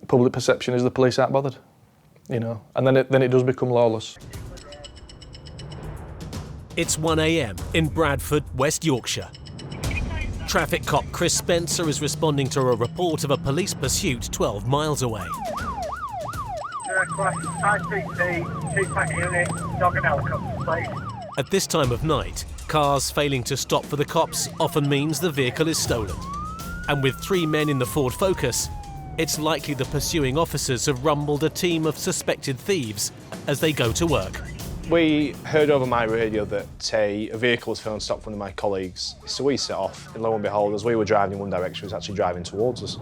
public perception is the police aren't bothered, you know, and then it does become lawless. It's 1 a.m. in Bradford, West Yorkshire. Traffic cop Chris Spencer is responding to a report of a police pursuit 12 miles away. At this time of night, cars failing to stop for the cops often means the vehicle is stolen. And with 3 men in the Ford Focus, it's likely the pursuing officers have rumbled a team of suspected thieves as they go to work. We heard over my radio that a vehicle was found stopped for one of my colleagues. So we set off, and lo and behold, as we were driving in one direction, it was actually driving towards us.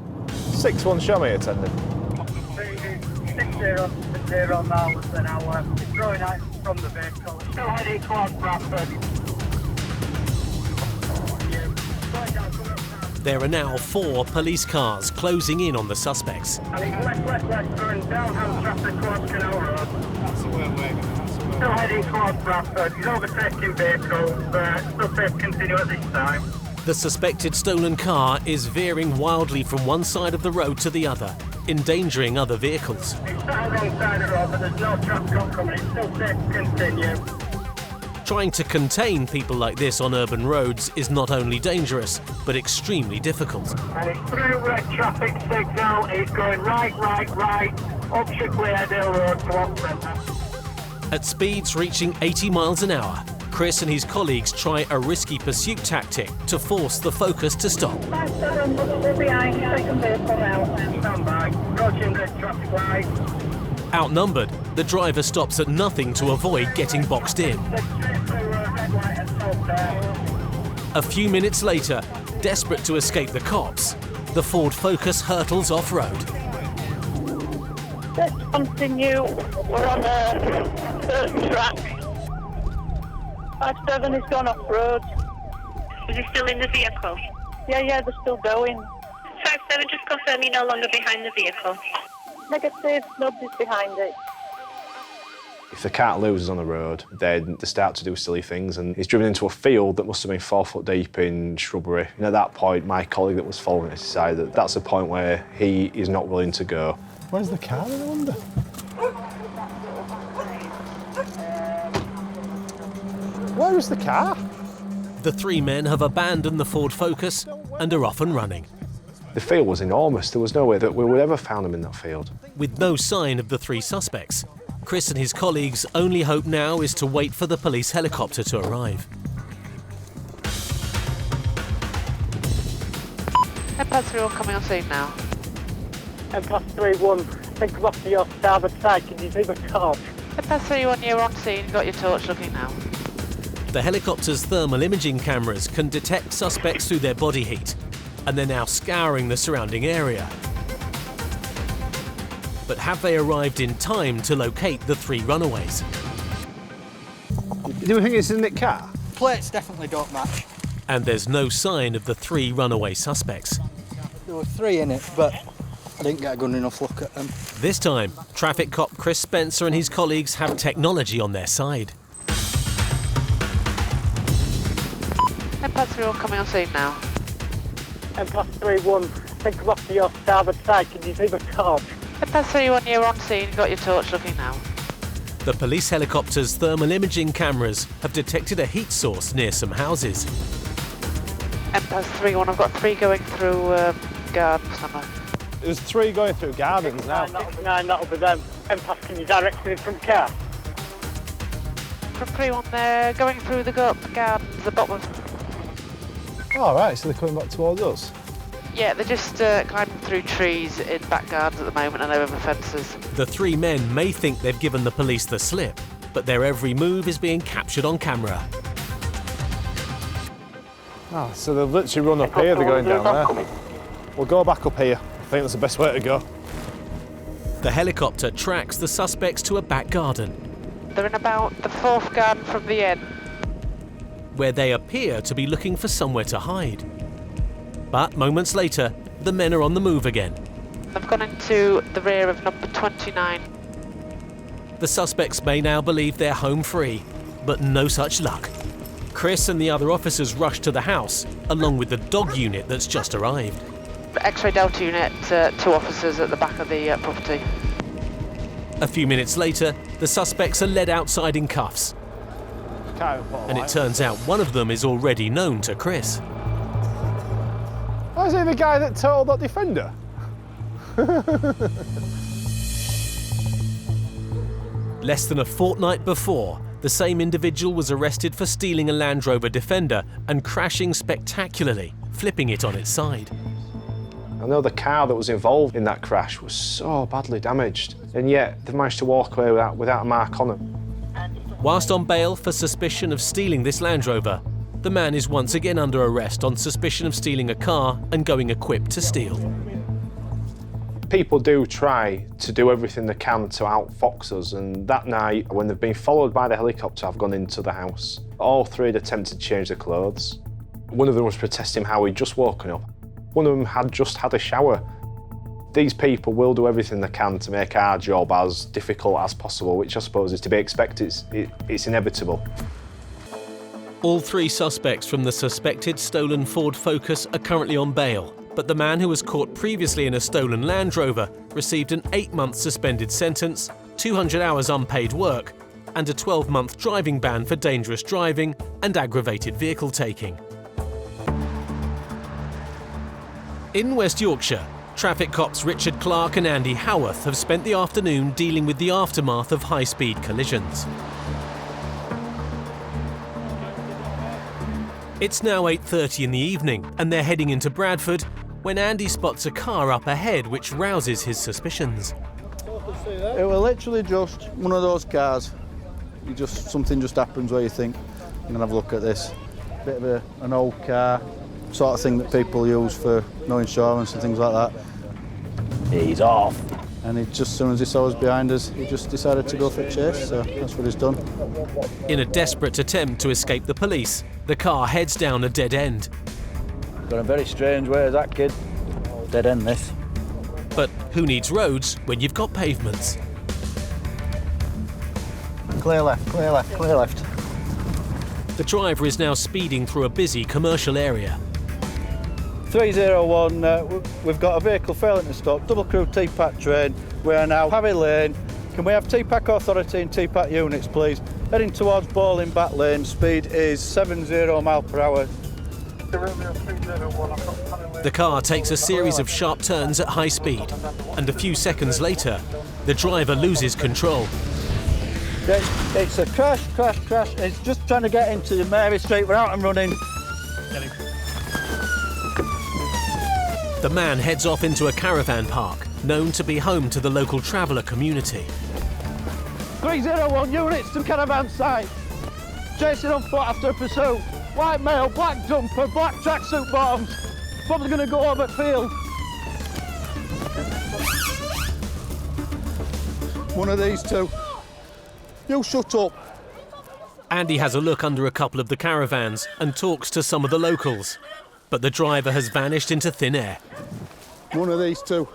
6-1, show me attendant. 60 miles an hour. It's going out from the vehicle. Still heading towards Bradford. There are now 4 police cars closing in on the suspects. And he's left, going downhill traffic towards Canal Road. That's the way we're going. Still heading towards Bradford. He's overtaking vehicles. Still safe to continue at this time. The suspected stolen car is veering wildly from one side of the road to the other, endangering other vehicles. It's not alongside the road, but there's no traffic oncoming. It's still safe to continue. Trying to contain people like this on urban roads is not only dangerous, but extremely difficult. And it's through red traffic signal. It's going right, up Shipley-Airdale Road to Oxford. At speeds reaching 80 miles an hour, Chris and his colleagues try a risky pursuit tactic to force the Focus to stop. Outnumbered, the driver stops at nothing to avoid getting boxed in. A few minutes later, desperate to escape the cops, the Ford Focus hurtles off-road. Let's continue. We're on the third track. 57 has gone off-road. Is he still in the vehicle? Yeah, they're still going. 57, just confirm you're no longer behind the vehicle. Negative, nobody's behind it. If the cat loses on the road, then they start to do silly things, and he's driven into a field that must have been 4 foot deep in shrubbery. And at that point, my colleague that was following us decided that that's a point where he is not willing to go. Where's the car, I wonder? Where is the car? The 3 men have abandoned the Ford Focus and are off and running. The field was enormous. There was no way that we would ever found them in that field. With no sign of the 3 suspects, Chris and his colleagues' only hope now is to wait for the police helicopter to arrive. 10-3-1 coming on scene now. 10-3-1, think off to your starboard side, can you leave a torch? 10-3-1, you're on scene, got your torch looking now. The helicopter's thermal imaging cameras can detect suspects through their body heat, and they're now scouring the surrounding area. But have they arrived in time to locate the 3 runaways? Do you think it's in the car? Plates definitely don't match. And there's no sign of the 3 runaway suspects. There were 3 in it, but I didn't get a good enough look at them. This time, traffic cop Chris Spencer and his colleagues have technology on their side. 10-3-1 coming on scene now. 10-3-1, think off to your starboard side, can you leave a torch? 10-3-1, you're on scene, got your torch looking now. The police helicopter's thermal imaging cameras have detected a heat source near some houses. 10-3-1, I've got 3 going through gardens somewhere. There's 3 going through gardens now. 9, that'll be them. Empath, can you direct me from car? From 3-1, they're going through the gardens, the bottom of... All right, so they're coming back towards us. Yeah, they're just climbing through trees in back gardens at the moment and over fences. The 3 men may think they've given the police the slip, but their every move is being captured on camera. Ah, so they've literally run up here, they're going down there. We'll go back up here. I think that's the best way to go. The helicopter tracks the suspects to a back garden, They're in about the 4th garden from the end. where they appear to be looking for somewhere to hide. But moments later, the men are on the move again. They've gone into the rear of number 29. The suspects may now believe they're home free, but no such luck. Chris and the other officers rush to the house, along with the dog unit that's just arrived. X-ray Delta unit, 2 officers at the back of the property. A few minutes later, the suspects are led outside in cuffs. And it turns out one of them is already known to Chris. Oh, is he the guy that totaled that defender? Less than a fortnight before, the same individual was arrested for stealing a Land Rover Defender and crashing spectacularly, flipping it on its side. I know the car that was involved in that crash was so badly damaged, and yet they managed to walk away without a mark on them. Whilst on bail for suspicion of stealing this Land Rover, the man is once again under arrest on suspicion of stealing a car and going equipped to steal. People do try to do everything they can to outfox us, and that night, when they've been followed by the helicopter, I've gone into the house. All 3 had attempted to change their clothes. One of them was protesting how he'd just woken up. One of them had just had a shower. These people will do everything they can to make our job as difficult as possible, which I suppose is to be expected. It's inevitable. All 3 suspects from the suspected stolen Ford Focus are currently on bail, but the man who was caught previously in a stolen Land Rover received an 8-month suspended sentence, 200 hours unpaid work, and a 12-month driving ban for dangerous driving and aggravated vehicle taking. In West Yorkshire, traffic cops Richard Clark and Andy Howarth have spent the afternoon dealing with the aftermath of high-speed collisions. It's now 8:30 in the evening, and they're heading into Bradford when Andy spots a car up ahead which rouses his suspicions. It was literally just one of those cars. Something just happens where you think, I'm gonna have a look at this. Bit of an old car, sort of thing that people use for no insurance and things like that. He's off. And he just, as soon as he saw us behind us, he just decided to go for a chase, so that's what he's done. In a desperate attempt to escape the police, the car heads down a dead end. Got a very strange way, that kid. Dead end, this. But who needs roads when you've got pavements? Clear left, clear left, clear left. The driver is now speeding through a busy commercial area. 301, we've got a vehicle failing to stop, double crew TPAC train. We are now Harry Lane. Can we have TPAC authority and TPAC units, please? Heading towards Bowling Back Lane, speed is 70 mile per hour. The car takes a series of sharp turns at high speed, and a few seconds later, the driver loses control. It's a crash. It's just trying to get into the Mary Street without him running. The man heads off into a caravan park, known to be home to the local traveller community. 301 units to caravan site. Chasing on foot after a pursuit. White male, black jumper, black tracksuit bottoms. Probably going to go over at field. One of these two. You shut up. Andy has a look under a couple of the caravans and talks to some of the locals. But the driver has vanished into thin air. One of these two.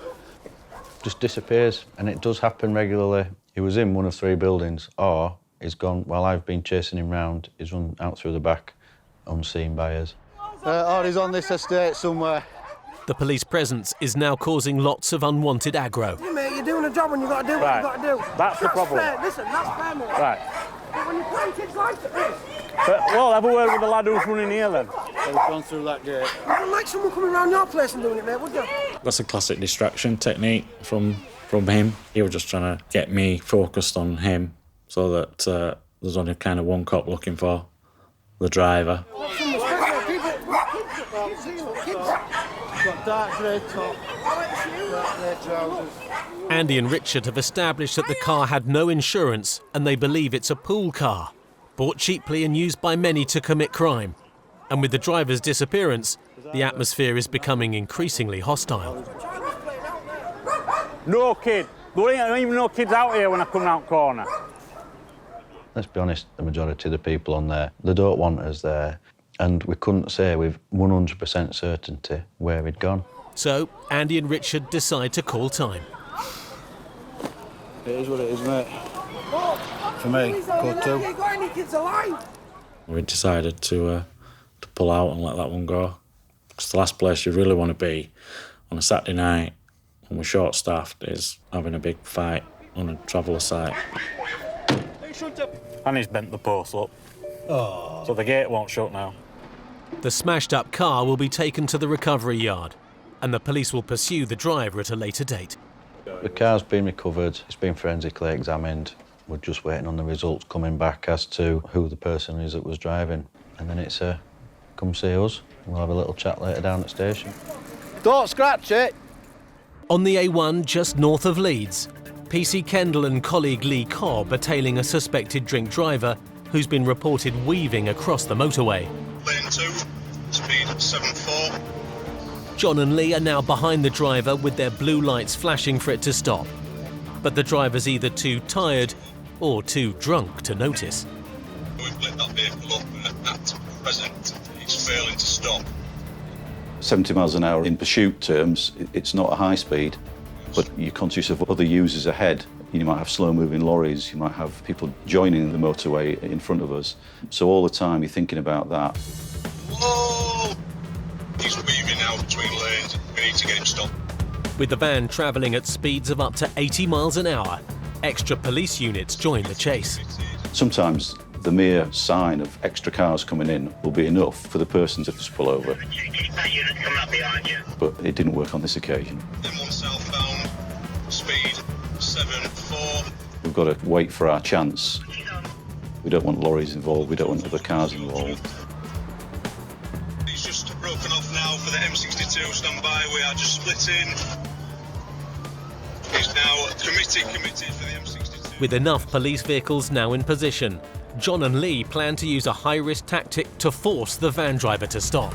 Just disappears, and it does happen regularly. He was in one of 3 buildings, or he's gone while I've been chasing him round. He's run out through the back, unseen by us. Or he's on this estate somewhere. The police presence is now causing lots of unwanted aggro. Hey, mate, you're doing a job and you've got to do what you've got to do. That's the problem. Fair. Listen, that's fair, mate. Right. But when you're playing kids' lives at this... Well, have a word with the lad who's running here, then. He's gone through that gate. You wouldn't like someone coming around your place and doing it, mate, would you? That's a classic distraction technique from him. He was just trying to get me focused on him so that there's only kind of one cop looking for the driver. Some respect, mate. Kids. Got dark grey top, dark grey trousers. Andy and Richard have established that the car had no insurance and they believe it's a pool car, bought cheaply and used by many to commit crime. And with the driver's disappearance, the atmosphere is becoming increasingly hostile. No kid. There ain't even no kids out here when I come round corner. Let's be honest, the majority of the people on there, they don't want us there. And we couldn't say with 100% certainty where he'd gone. So, Andy and Richard decide to call time. It is what it is, mate. For me, good too. You got any kids alive? We decided to pull out and let that one go. It's the last place you really want to be on a Saturday night when we're short-staffed is having a big fight on a traveller site. And he's bent the post up. Oh. So the gate won't shut now. The smashed-up car will be taken to the recovery yard, and the police will pursue the driver at a later date. The car's been recovered, it's been forensically examined. We're just waiting on the results coming back as to who the person is that was driving. And then it's come see us, and we'll have a little chat later down at the station. Don't scratch it! On the A1 just north of Leeds, PC Kendall and colleague Lee Cobb are tailing a suspected drink driver who's been reported weaving across the motorway. Lane 2, speed 74. John and Lee are now behind the driver with their blue lights flashing for it to stop. But the driver's either too tired or too drunk to notice. We've lit that vehicle up at present. It's failing to stop. 70 miles an hour in pursuit terms, it's not a high speed, but you're conscious of other users ahead. You might have slow-moving lorries, you might have people joining the motorway in front of us. So all the time you're thinking about that. Whoa! He's weaving now between lanes. We need to get him stopped. With the van travelling at speeds of up to 80 miles an hour, extra police units join the chase. Sometimes the mere sign of extra cars coming in will be enough for the person to just pull over. But it didn't work on this occasion. M1 southbound, speed 74. We've got to wait for our chance. We don't want lorries involved, we don't want other cars involved. He's just broken off now for the M62, stand by, we are just splitting. He's now committed for the M62. With enough police vehicles now in position, John and Lee plan to use a high-risk tactic to force the van driver to stop.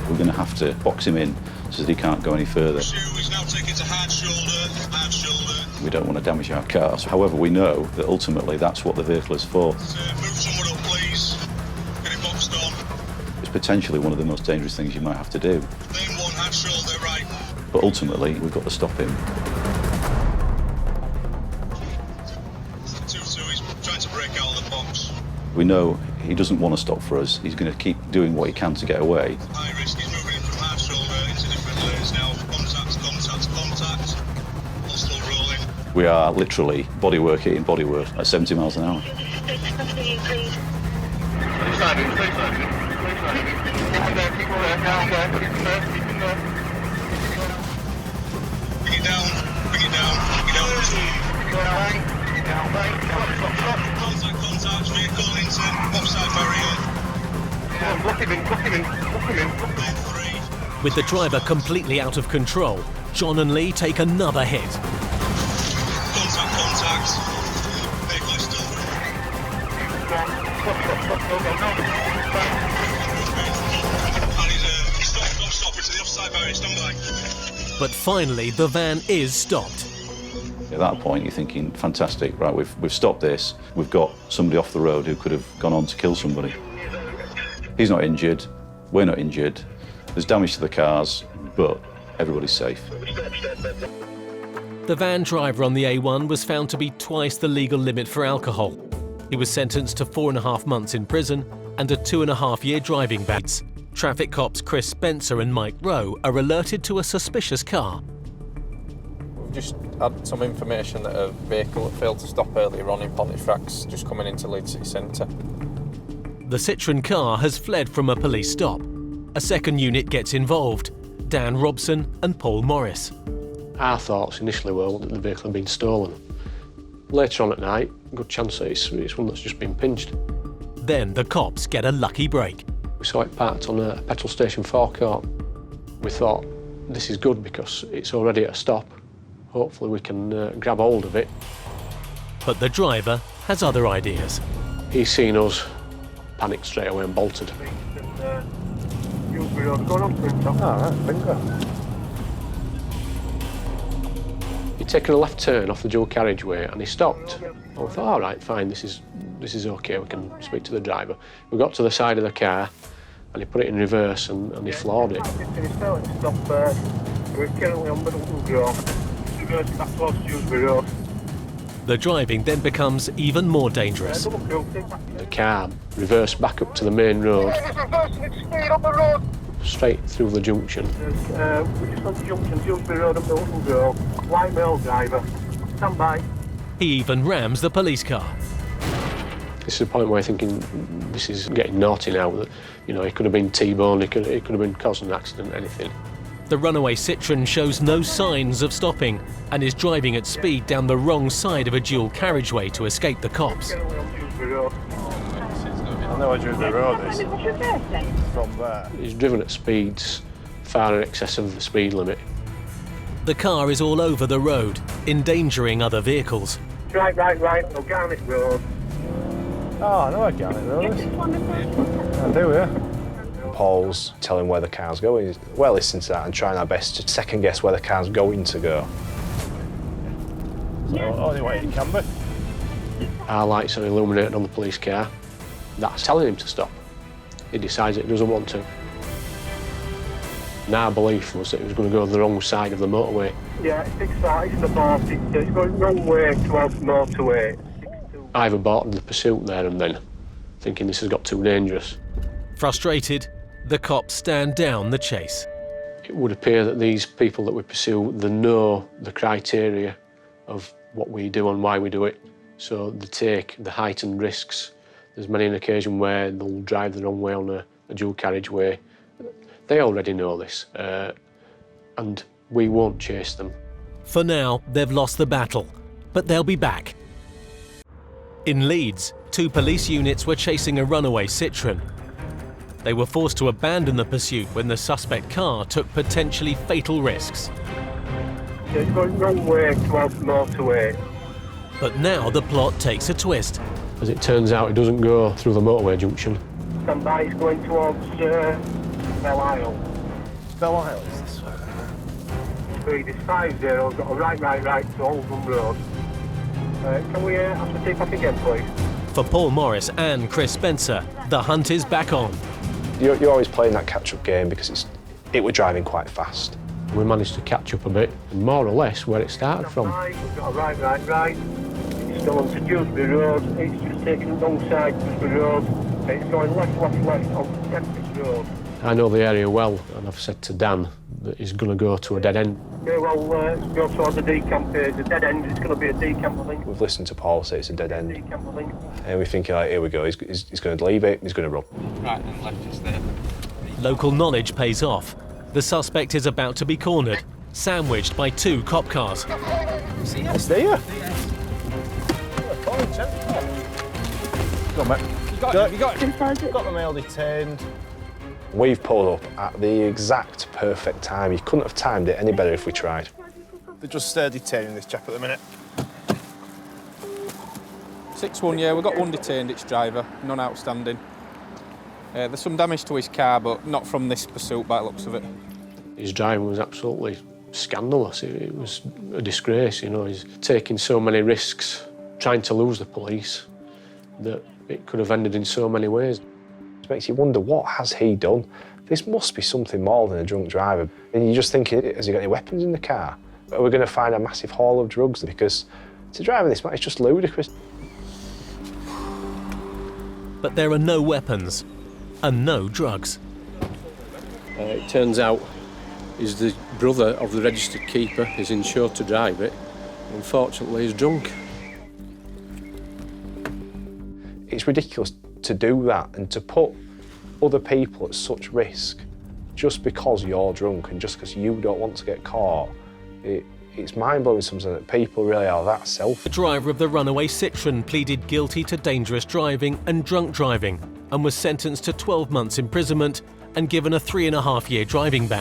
We're going to have to box him in so that he can't go any further. He's now taken to hard shoulder. We don't want to damage our cars. However, we know that ultimately that's what the vehicle is for. Move someone up, please. Get him boxed on. It's potentially one of the most dangerous things you might have to do. Lane 1, hard shoulder, right. But ultimately, we've got to stop him. 2-2, he's trying to break out of the box. We know he doesn't want to stop for us. He's going to keep doing what he can to get away. High risk, he's moving in from hard shoulder into different lanes now. Contact. All still rolling. We are literally bodywork hitting bodywork at 70 miles an hour. Bring it down. Contact, vehicle into offside barrier. With the driver completely out of control, John and Lee take another hit. Contact. Vehicle is still. Stop it to the offside barrier, stand by. But finally, the van is stopped. At that point, you're thinking, fantastic, right, we've stopped this. We've got somebody off the road who could have gone on to kill somebody. He's not injured, we're not injured. There's damage to the cars, but everybody's safe. The van driver on the A1 was found to be twice the legal limit for alcohol. He was sentenced to 4.5 months in prison and a 2.5-year driving ban. Traffic cops Chris Spencer and Mike Rowe are alerted to a suspicious car. We've just had some information that a vehicle that failed to stop earlier on in Pontefract's just coming into Leeds City Centre. The Citroen car has fled from a police stop. A second unit gets involved, Dan Robson and Paul Morris. Our thoughts initially were that the vehicle had been stolen. Later on at night, good chance that it's one that's just been pinched. Then the cops get a lucky break. We saw it parked on a petrol station forecourt. We thought, this is good because it's already at a stop. Hopefully we can grab hold of it. But the driver has other ideas. He's seen us, panicked straight away and bolted. He'd taken a left turn off the dual carriageway and he stopped. I thought, all right, fine, this is okay, we can speak to the driver. We got to the side of the car and he put it in reverse and he floored it. The driving then becomes even more dangerous. The car reversed back up to the main road, straight through the junction. We're just on the junction, Dewsbury Road and Milton Grove. White male driver. Stand by. He even rams the police car. This is a point where you're thinking, this is getting naughty now. That, you know, it could have been T-boned, it could have been causing an accident, anything. The runaway Citroen shows no signs of stopping and is driving at speed down the wrong side of a dual carriageway to escape the cops. I know where Dewsbury Road is. From there. He's driven at speeds far in excess of the speed limit. The car is all over the road, endangering other vehicles. Right, no Garnet Road. Oh, I know where Garnet Road is. I do, yeah. Paul's telling where the car's going. We're listening to that and trying our best to second guess where the car's going to go. So, only way it can be. Our lights are illuminated on the police car. That's telling him to stop. He decides that he doesn't want to. And our belief was that he was going to go the wrong side of the motorway. Yeah, it's in the north. It's going the wrong way towards the motorway. I've aborted the pursuit there and then, thinking this has got too dangerous. Frustrated, the cops stand down the chase. It would appear that these people that we pursue, they know the criteria of what we do and why we do it, so they take the heightened risks. There's many an occasion where they'll drive the wrong way on a dual carriageway. They already know this, and we won't chase them. For now, they've lost the battle, but they'll be back. In Leeds, 2 police units were chasing a runaway Citroen. They were forced to abandon the pursuit when the suspect car took potentially fatal risks. Yeah, it's going the wrong way towards the motorway. But now the plot takes a twist. As it turns out, it doesn't go through the motorway junction. Stand by, it's going towards Belle Isle. Belle Isle is this way? Speed is 50, got a right to Oldham Road. Can we have to take off again, please? For Paul Morris and Chris Spencer, the hunt is back on. You're always playing that catch-up game because it were driving quite fast. We managed to catch up a bit, and more or less where it started from. We've got a right. It's still onto Dewsbury Road. It's just taking the wrong side of Dewsbury Road. It's going left onto Kentridge Road. I know the area well, and I've said to Dan that he's going to go to a dead end. Yeah, well, let's go towards the decamp here. The dead end, it's going to be a decamp, I think. We've listened to Paul say it's a dead end. Decamp, I think. And we're thinking, like, here we go, he's going to leave it, he's going to run. Right, and left is there. Local knowledge pays off. The suspect is about to be cornered, sandwiched by 2 cop cars. It's there. Go on, mate. You got it. Got the male detained. We've pulled up at the exact perfect time. You couldn't have timed it any better if we tried. They're just detaining this chap at the minute. 6-1, yeah, we've got one detained, it's driver, none outstanding. There's some damage to his car, but not from this pursuit by the looks of it. His driving was absolutely scandalous. It was a disgrace, you know. He's taking so many risks, trying to lose the police, that it could have ended in so many ways. It makes you wonder, what has he done? This must be something more than a drunk driver. And you're just thinking, has he got any weapons in the car? Are we going to find a massive haul of drugs? Because to drive in this man, it's just ludicrous. But there are no weapons and no drugs. It turns out he's the brother of the registered keeper. He's insured to drive it. Unfortunately, he's drunk. It's ridiculous to do that and to put other people at such risk just because you're drunk and just because you don't want to get caught. It's mind-blowing sometimes that people really are that selfish. The driver of the runaway Citroën pleaded guilty to dangerous driving and drunk driving and was sentenced to 12 months imprisonment and given a 3.5-year driving ban.